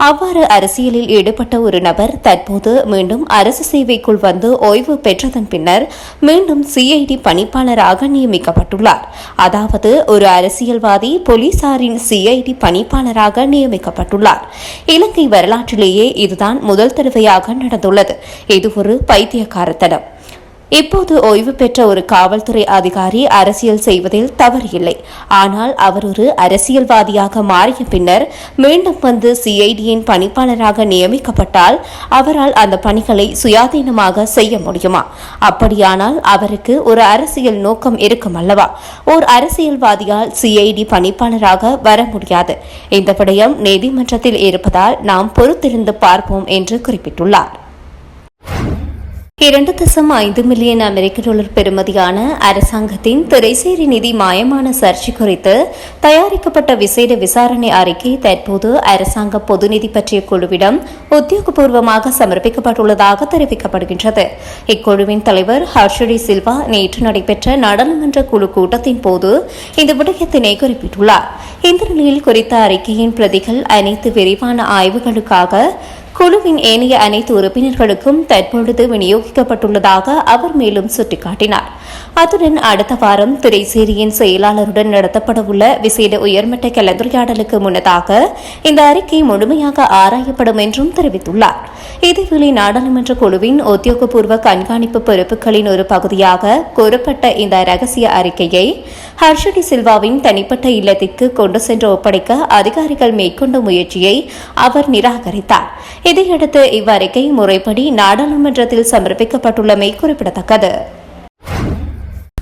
Speaker 1: அவ்வாறு அரசியலில் ஈடுபட்ட ஒரு நபர் தற்போது மீண்டும் அரசு சேவைக்குள் வந்து ஓய்வு பெற்றதன் பின்னர் மீண்டும் சிஐடி பணிப்பாளராக நியமிக்கப்பட்டுள்ளார். அதாவது ஒரு அரசியல்வாதி போலீசாரின் சிஐடி பணிப்பாளராக நியமிக்கப்பட்டுள்ளார். இலங்கை வரலாற்றிலேயே இதுதான் முதல் தடவையாக நடந்துள்ளது. இது ஒரு பைத்தியக்காரத்தனம். இப்போது ஓய்வு பெற்ற ஒரு காவல்துறை அதிகாரி அரசியல் செய்வதில் தவறில்லை. ஆனால் அவர் ஒரு அரசியல்வாதியாக மாறிய பின்னர் மீண்டும் வந்து சிஐடியின் பணிப்பாளராக நியமிக்கப்பட்டால் அவரால் அந்த பணிகளை சுயாதீனமாக செய்ய முடியுமா? அப்படியானால் அவருக்கு ஒரு அரசியல் நோக்கம் இருக்கும் அல்லவா? ஓர் அரசியல்வாதியால் சிஐடி பணிப்பாளராக வர முடியாது. இந்த விடயம் நீதிமன்றத்தில் இருப்பதால் நாம் பொறுத்திருந்து பார்ப்போம் என்று குறிப்பிட்டுள்ளார். 2.5 மில்லியன் அமெரிக்க டாலர் பெறுமதியான அரசாங்கத்தின் திரைசேரி நிதி மாயமான சர்ச்சை குறித்து தயாரிக்கப்பட்ட விசேட விசாரணை அறிக்கை தற்போது அரசாங்க பொது நிதி பற்றிய குழுவிடம் உத்தியோகபூர்வமாக சமர்ப்பிக்கப்பட்டுள்ளதாக தெரிவிக்கப்படுகின்றது. இக்குழுவின் தலைவர் ஹர்ஷடி சில்வா நேற்று நடைபெற்ற நாடாளுமன்ற குழு கூட்டத்தின் போது இந்த விடயத்தினை குறிப்பிட்டுள்ளார். இந்த நிலையில் குறித்த அறிக்கையின் பிரதிகள் அனைத்து விரிவான ஆய்வுகளுக்காக குழுவின் ஏனைய அனைத்து உறுப்பினர்களுக்கும் தற்பொழுது விநியோகிக்கப்பட்டுள்ளதாக அவர் மேலும் சுட்டிக்காட்டினார். அத்துடன் அடுத்த வாரம் திரைசேரியின் செயலாளருடன் நடத்தப்படவுள்ள விசேட உயர்மட்ட கலந்துரையாடலுக்கு முன்னதாக இந்த அறிக்கை முழுமையாக ஆராயப்படும் என்றும் தெரிவித்துள்ளார். இதேவேளை நாடாளுமன்ற குழுவின் உத்தியோகபூர்வ கண்காணிப்பு பொறுப்புகளின் ஒரு பகுதியாக கோரப்பட்ட இந்த ரகசிய அறிக்கையை ஹர்ஷடி சில்வாவின் தனிப்பட்ட இல்லத்திற்கு கொண்டு சென்று ஒப்படைக்க அதிகாரிகள் மேற்கொண்ட முயற்சியை அவர் நிராகரித்தார். இதையடுத்து இவ்வறிக்கை முறைப்படி நாடாளுமன்றத்தில் சமர்ப்பிக்கப்பட்டுள்ளமை குறிப்பிடத்தக்கது.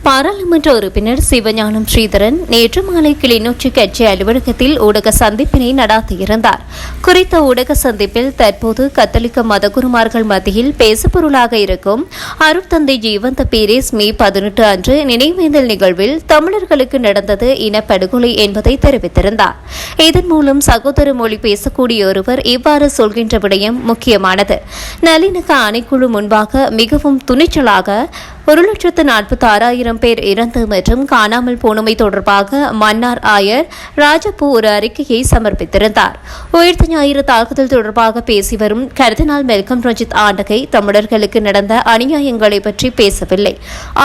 Speaker 1: பாராளுமன்ற உறுப்பினர் சிவஞானம் ஸ்ரீதரன் நேற்று மாலை கிளிநொச்சி கட்சி அலுவலகத்தில் ஊடக சந்திப்பினை நடாத்தியிருந்தார். குறித்த ஊடக சந்திப்பில் தற்போது கத்தோலிக்க மதகுருமார்கள் மத்தியில் பேசுபொருளாக இருக்கும் அருட்தந்தை ஜீவந்த பீரிஸ் மே 18 அன்று நினைவேந்தல் நிகழ்வில் தமிழர்களுக்கு நடந்தது இனப்படுகொலை என்பதை தெரிவித்திருந்தார். இதன் மூலம் சகோதர மொழி பேசக்கூடிய ஒருவர் இவ்வாறு சொல்கின்ற விடயம் முக்கியமானது. நல்லிணக்க ஆணைக்குழு முன்பாக மிகவும் துணிச்சலாக 1,46,000 பேர் இறந்து மற்றும் காணாமல் போனமை தொடர்பாக மன்னார் ஆயர் ராஜப்பூ ஒரு அறிக்கையை சமர்ப்பித்திருந்தார். உயிர்த்த ஞாயிறு தாக்குதல் தொடர்பாக பேசி வரும் கர்தினால் மெல்கம் ரஞ்சித் ஆண்டகை தமிழர்களுக்கு நடந்த அநியாயங்களை பற்றி பேசவில்லை.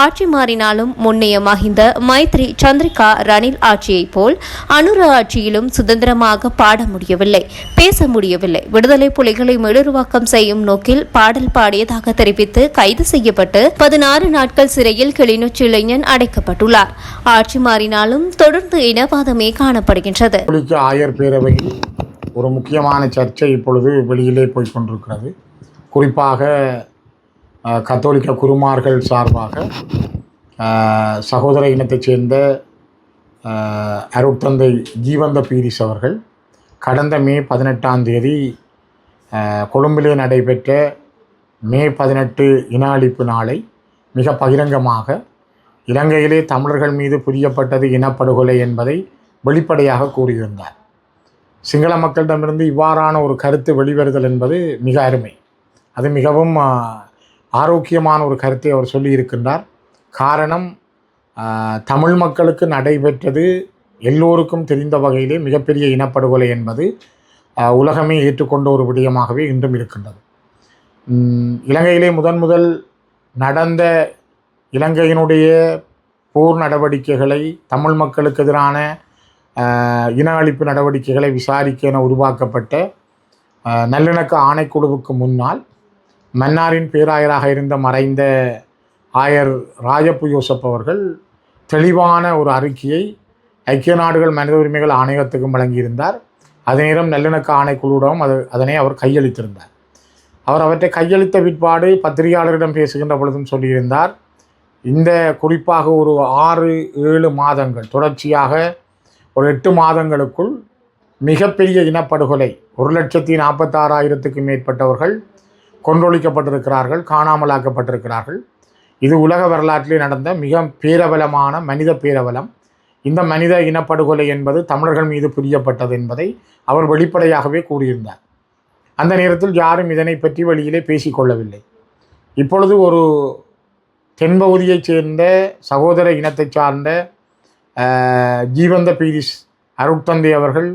Speaker 1: ஆட்சி மாறினாலும் முன்னைய மஹிந்த, மைத்ரி, சந்திரிகா, ரணில் ஆட்சியைப் போல் அனுர ஆட்சியிலும் சுதந்திரமாக பாட முடியவில்லை, பேச முடியவில்லை. விடுதலை புலிகளை மீளுருவாக்கம் செய்யும் நோக்கில் பாடல் பாடியதாக தெரிவித்து கைது செய்யப்பட்டு 16 நாட்கள் சிறையில் கிளிநொச்சி இளைஞன் அடைக்கப்பட்டுள்ளார். ஆட்சி மாறினாலும் தொடர்ந்து இனவாதமே காணப்படுகின்றது.
Speaker 4: ஆயர் பேரவையில் ஒரு முக்கியமான சர்ச்சை இப்பொழுது வெளியிலே போய்கொண்டிருக்கிறது. குறிப்பாக கத்தோலிக்க குருமார்கள் சார்பாக சகோதர இனத்தைச் சேர்ந்த அருட்தந்தை ஜீவந்த பீரிஸ் அவர்கள் கடந்த மே 18ஆம் தேதி கொழும்பிலே நடைபெற்ற மே 18 இன அழிப்பு நாளை மிக பகிரங்கமாக இலங்கையிலே தமிழர்கள் மீது புரியப்பட்டது இனப்படுகொலை என்பதை வெளிப்படையாக கூறியிருந்தார். சிங்கள மக்களிடமிருந்து இவ்வாறான ஒரு கருத்து வெளிவருதல் என்பது மிக அருமை. அது மிகவும் ஆரோக்கியமான ஒரு கருத்தை அவர் சொல்லியிருக்கின்றார். காரணம், தமிழ் மக்களுக்கு நடைபெற்றது எல்லோருக்கும் தெரிந்த வகையிலே மிகப்பெரிய இனப்படுகொலை என்பது உலகமே ஏற்றுக்கொண்ட ஒரு விடயமாகவே இன்றும் இருக்கின்றது. இலங்கையிலே முதல் நடந்த இலங்கையினுடைய போர் நடவடிக்கைகளை, தமிழ் மக்களுக்கு எதிரான இன அழிப்பு நடவடிக்கைகளை விசாரிக்க என உருவாக்கப்பட்ட நல்லிணக்க ஆணைக்குழுவுக்கு முன்னால் மன்னாரின் பேராயராக இருந்த மறைந்த ஆயர் ராஜப்பு யோசப் அவர்கள் தெளிவான ஒரு அறிக்கையை ஐக்கிய நாடுகள் மனித உரிமைகள் ஆணையத்துக்கும் வழங்கியிருந்தார். அதே நேரம் நல்லிணக்க ஆணைக்குழுவிடம் அதனை அவர் கையளித்திருந்தார். அவர் அவற்றை கையளித்த பிற்பாடு பத்திரிகையாளரிடம் பேசுகின்ற பொழுதும் சொல்லியிருந்தார், இந்த குறிப்பாக ஒரு 6-7 மாதங்கள் தொடர்ச்சியாக ஒரு 8 மாதங்களுக்குள் மிகப்பெரிய இனப்படுகொலை, 1,46,000க்கும் மேற்பட்டவர்கள் கொன்றொழிக்கப்பட்டிருக்கிறார்கள், காணாமலாக்கப்பட்டிருக்கிறார்கள். இது உலக வரலாற்றிலே நடந்த மிக பேரவலமான மனித பேரவலம். இந்த மனித இனப்படுகொலை என்பது தமிழர்கள் மீது புரியப்பட்டது என்பதை அவர் வெளிப்படையாகவே கூறியிருந்தார். அந்த நேரத்தில் யாரும் இதனை பற்றி வெளியிலே பேசிக்கொள்ளவில்லை. இப்பொழுது ஒரு தென்பகுதியைச் சேர்ந்த சகோதர இனத்தைச் சார்ந்த ஜீவந்த பீரிஸ் அருட்தந்தை அவர்கள்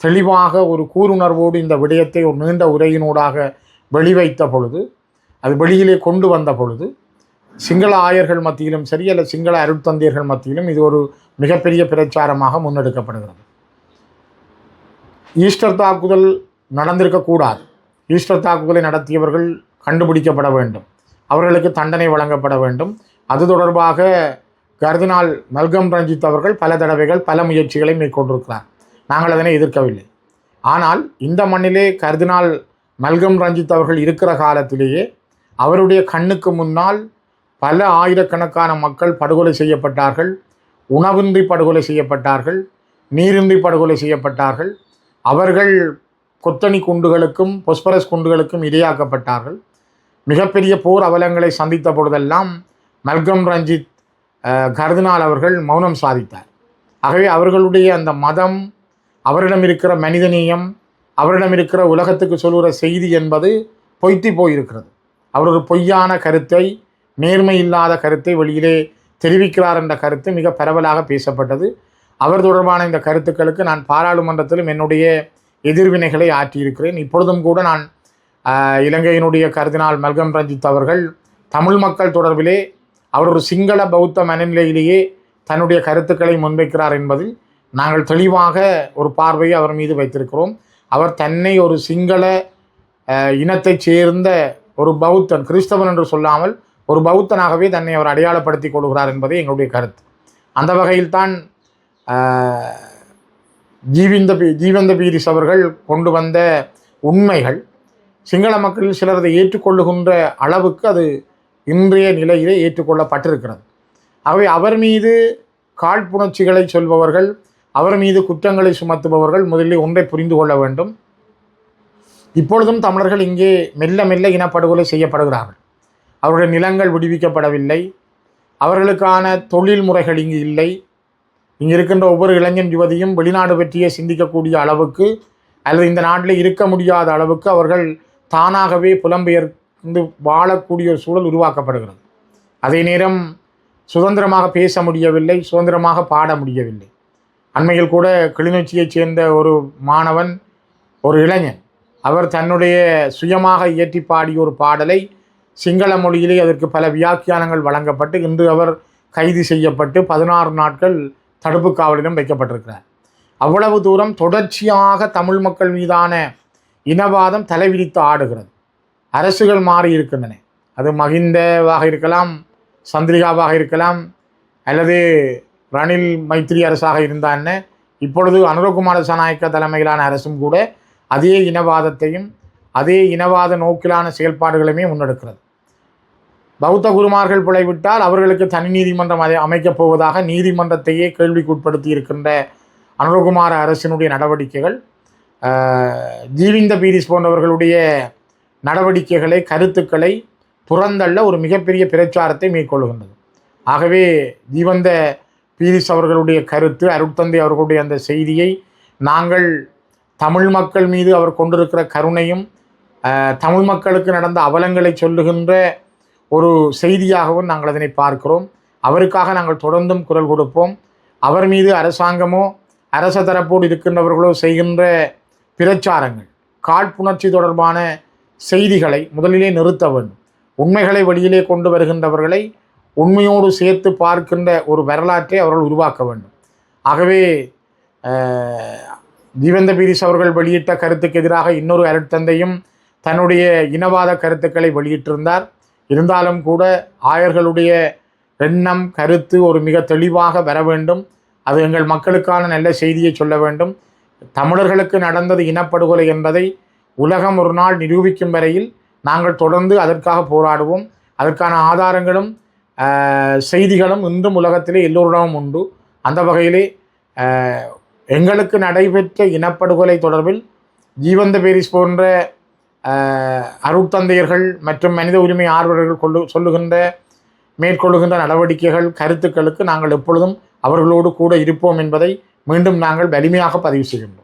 Speaker 4: தெளிவாக ஒரு கூருணர்வோடு இந்த விடயத்தை ஒரு நீண்ட உரையினூடாக வெளிவைத்த பொழுது, அது வெளியிலே கொண்டு வந்த பொழுது, சிங்கள ஆயர்கள் மத்தியிலும் சரி அல்ல சிங்கள அருட்தந்தையர்கள் மத்தியிலும் இது ஒரு மிகப்பெரிய பிரச்சாரமாக முன்னெடுக்கப்படுகிறது. ஈஸ்டர் தாக்குதல் நடந்திருக்கக்கூடாது. ஈஸ்டர் தாக்குதலை நடத்தியவர்கள் கண்டுபிடிக்கப்பட வேண்டும். அவர்களுக்கு தண்டனை வழங்கப்பட வேண்டும். அது தொடர்பாக கர்தினால் மல்கம் ரஞ்சித் அவர்கள் பல தடவைகள் பல முயற்சிகளை மேற்கொண்டிருக்கிறார். நாங்கள் அதனை எதிர்க்கவில்லை. ஆனால் இந்த மண்ணிலே கர்தினால் மல்கம் ரஞ்சித் அவர்கள் இருக்கிற காலத்திலேயே அவருடைய கண்ணுக்கு முன்னால் பல ஆயிரக்கணக்கான மக்கள் படுகொலை செய்யப்பட்டார்கள், உணவின்றி படுகொலை செய்யப்பட்டார்கள், நீரின்றி படுகொலை செய்யப்பட்டார்கள். அவர்கள் கொத்தணி குண்டுகளுக்கும் பொஸ்பரஸ் குண்டுகளுக்கும் இரையாக்கப்பட்டார்கள். மிகப்பெரிய போர் அவலங்களை சந்தித்த பொழுதெல்லாம் மல்கம் ரஞ்சித் கர்தினால் அவர்கள் மௌனம் சாதித்தார். ஆகவே அவர்களுடைய அந்த மதம், அவரிடம் இருக்கிற மனிதநேயம், அவரிடம் இருக்கிற உலகத்துக்கு சொல்கிற செய்தி என்பது பொய்த்து போயிருக்கிறது. அவர் ஒரு பொய்யான கருத்தை, நேர்மை இல்லாத கருத்தை வெளியிலே தெரிவிக்கிறார் என்ற கருத்து மிக பரவலாக பேசப்பட்டது. அவர் தொடர்பான இந்த கருத்துக்களுக்கு நான் பாராளுமன்றத்திலும் என்னுடைய எதிர்வினைகளை ஆற்றியிருக்கிறேன். இப்பொழுதும் கூட நான் இலங்கையினுடைய கர்தினால் மல்கம் ரஞ்சித் அவர்கள் தமிழ் மக்கள் தொடர்பிலே அவர் ஒரு சிங்கள பௌத்த மனநிலையிலேயே தன்னுடைய கருத்துக்களை முன்வைக்கிறார் என்பதில் நாங்கள் தெளிவாக ஒரு பார்வையை அவர் மீது வைத்திருக்கிறோம். அவர் தன்னை ஒரு சிங்கள இனத்தைச் சேர்ந்த ஒரு பௌத்தன், கிறிஸ்தவன் என்று சொல்லாமல் ஒரு பௌத்தனாகவே தன்னை அவர் அடையாளப்படுத்தி கொள்கிறார் என்பதே எங்களுடைய கருத்து. அந்த வகையில்தான் ஜீவந்த பீரிஸ் அவர்கள் கொண்டு வந்த உண்மைகள் சிங்கள மக்களில் சிலர் அதை ஏற்றுக்கொள்ளுகின்ற அளவுக்கு அது இன்றைய நிலையிலே ஏற்றுக்கொள்ளப்பட்டிருக்கிறது. ஆகவே அவர் மீது காழ்ப்புணர்ச்சிகளை சொல்பவர்கள், அவர் மீது குற்றங்களை சுமத்துபவர்கள் முதலில் ஒன்றை புரிந்து கொள்ள வேண்டும். இப்பொழுதும் தமிழர்கள் இங்கே மெல்ல மெல்ல இனப்படுகொலை செய்யப்படுகிறார்கள். அவருடைய நிலங்கள் விடுவிக்கப்படவில்லை, அவர்களுக்கான தொழில் முறைகள் இங்கு இல்லை. இங்கே இருக்கின்ற ஒவ்வொரு இளைஞன் யுவதியும் வெளிநாடு பற்றியே சிந்திக்கக்கூடிய அளவுக்கு அல்லது இந்த நாட்டில் இருக்க முடியாத அளவுக்கு அவர்கள் தானாகவே புலம்பெயர்ந்து வாழக்கூடிய ஒரு சூழல் உருவாக்கப்படுகிறது. அதே நேரம் சுதந்திரமாக பேச முடியவில்லை, சுதந்திரமாக பாட முடியவில்லை. அண்மையில் கூட கிளிநொச்சியைச் சேர்ந்த ஒரு மாணவன், ஒரு இளைஞன், அவர் தன்னுடைய சுயமாக இயற்றி பாடிய ஒரு பாடலை சிங்கள மொழியிலே அதற்கு பல வியாக்கியானங்கள் வழங்கப்பட்டு இன்று அவர் கைது செய்யப்பட்டு 16 நாட்கள் தடுப்பு காவலிலும் வைக்கப்பட்டிருக்கிறார். அவ்வளவு தூரம் தொடர்ச்சியாக தமிழ் மக்கள் மீதான இனவாதம் தலைவிரித்து ஆடுகிறது. அரசுகள் மாறி இருக்கின்றன. அது மஹிந்தவாக இருக்கலாம், சந்திரிகாவாக இருக்கலாம், அல்லது ரணில் மைத்திரி அரசாக இருந்தான, இப்பொழுது அனுரகுமார திசாநாயக்க தலைமையிலான அரசும் கூட அதே இனவாதத்தையும் அதே இனவாத நோக்கிலான செயல்பாடுகளுமே முன்னெடுக்கிறது. பௌத்த குருமார்கள் பிழைவிட்டால் அவர்களுக்கு தனி நீதிமன்றம் அமைக்கப் போவதாக நீதிமன்றத்தையே கேள்விக்குட்படுத்தி இருக்கின்ற அனுரகுமார அரசினுடைய நடவடிக்கைகள் ஜீவிந்த பீரிஸ் போன்றவர்களுடைய நடவடிக்கைகளை, கருத்துக்களை புறந்தள்ள ஒரு மிகப்பெரிய பிரச்சாரத்தை மேற்கொள்கின்றது. ஆகவே ஜீவந்த பீரிஸ் அவர்களுடைய கருத்து, அருட்தந்தை அவர்களுடைய அந்த செய்தியை நாங்கள் தமிழ் மக்கள் மீது அவர் கொண்டிருக்கிற கருணையும் தமிழ் மக்களுக்கு நடந்த அவலங்களை சொல்லுகின்ற ஒரு செய்தியாகவும் நாங்கள் அதனை பார்க்கிறோம். அவருக்காக நாங்கள் தொடர்ந்தும் குரல் கொடுப்போம். அவர் மீது அரசாங்கமோ அரச தரப்போடு இருக்கின்றவர்களோ செய்கின்ற பிரச்சாரங்கள், காழ்ப்புணர்ச்சி தொடர்பான செய்திகளை முதலிலே நிறுத்த வேண்டும். உண்மைகளை வெளியிலே கொண்டு வருகின்றவர்களை உண்மையோடு சேர்த்து பார்க்கின்ற ஒரு வரலாற்றை அவர்கள் உருவாக்க வேண்டும். ஆகவே ஜீவந்த பீரிஸ் அவர்கள் வெளியிட்ட கருத்துக்கு எதிராக இன்னொரு அருட்தந்தையும் தன்னுடைய இனவாத கருத்துக்களை வெளியிட்டிருந்தார். இருந்தாலும் கூட ஆயர்களுடைய எண்ணம், கருத்து ஒரு மிக தெளிவாக வர வேண்டும். அது எங்கள் மக்களுக்கான நல்ல செய்தியை சொல்ல வேண்டும். தமிழர்களுக்கு நடந்தது இனப்படுகொலை என்பதை உலகம் ஒரு நாள் நிரூபிக்கும் வரையில் நாங்கள் தொடர்ந்து அதற்காக போராடுவோம். அதற்கான ஆதாரங்களும் செய்திகளும் இன்றும் உலகத்திலே எல்லோரிடமும் உண்டு. அந்த வகையிலே எங்களுக்கு நடைபெற்ற இனப்படுகொலை தொடர்பில் ஜீவந்த பீரிஸ் போன்ற அருட்தந்தையர்கள் மற்றும் மனித உரிமை ஆர்வலர்கள் சொல்லுகின்ற மேற்கொள்ளுகின்ற நடவடிக்கைகள், கருத்துக்களுக்கு நாங்கள் எப்பொழுதும் அவர்களோடு கூட இருப்போம் என்பதை மீண்டும் நாங்கள் வலிமையாக பதிவு செய்கின்றோம்.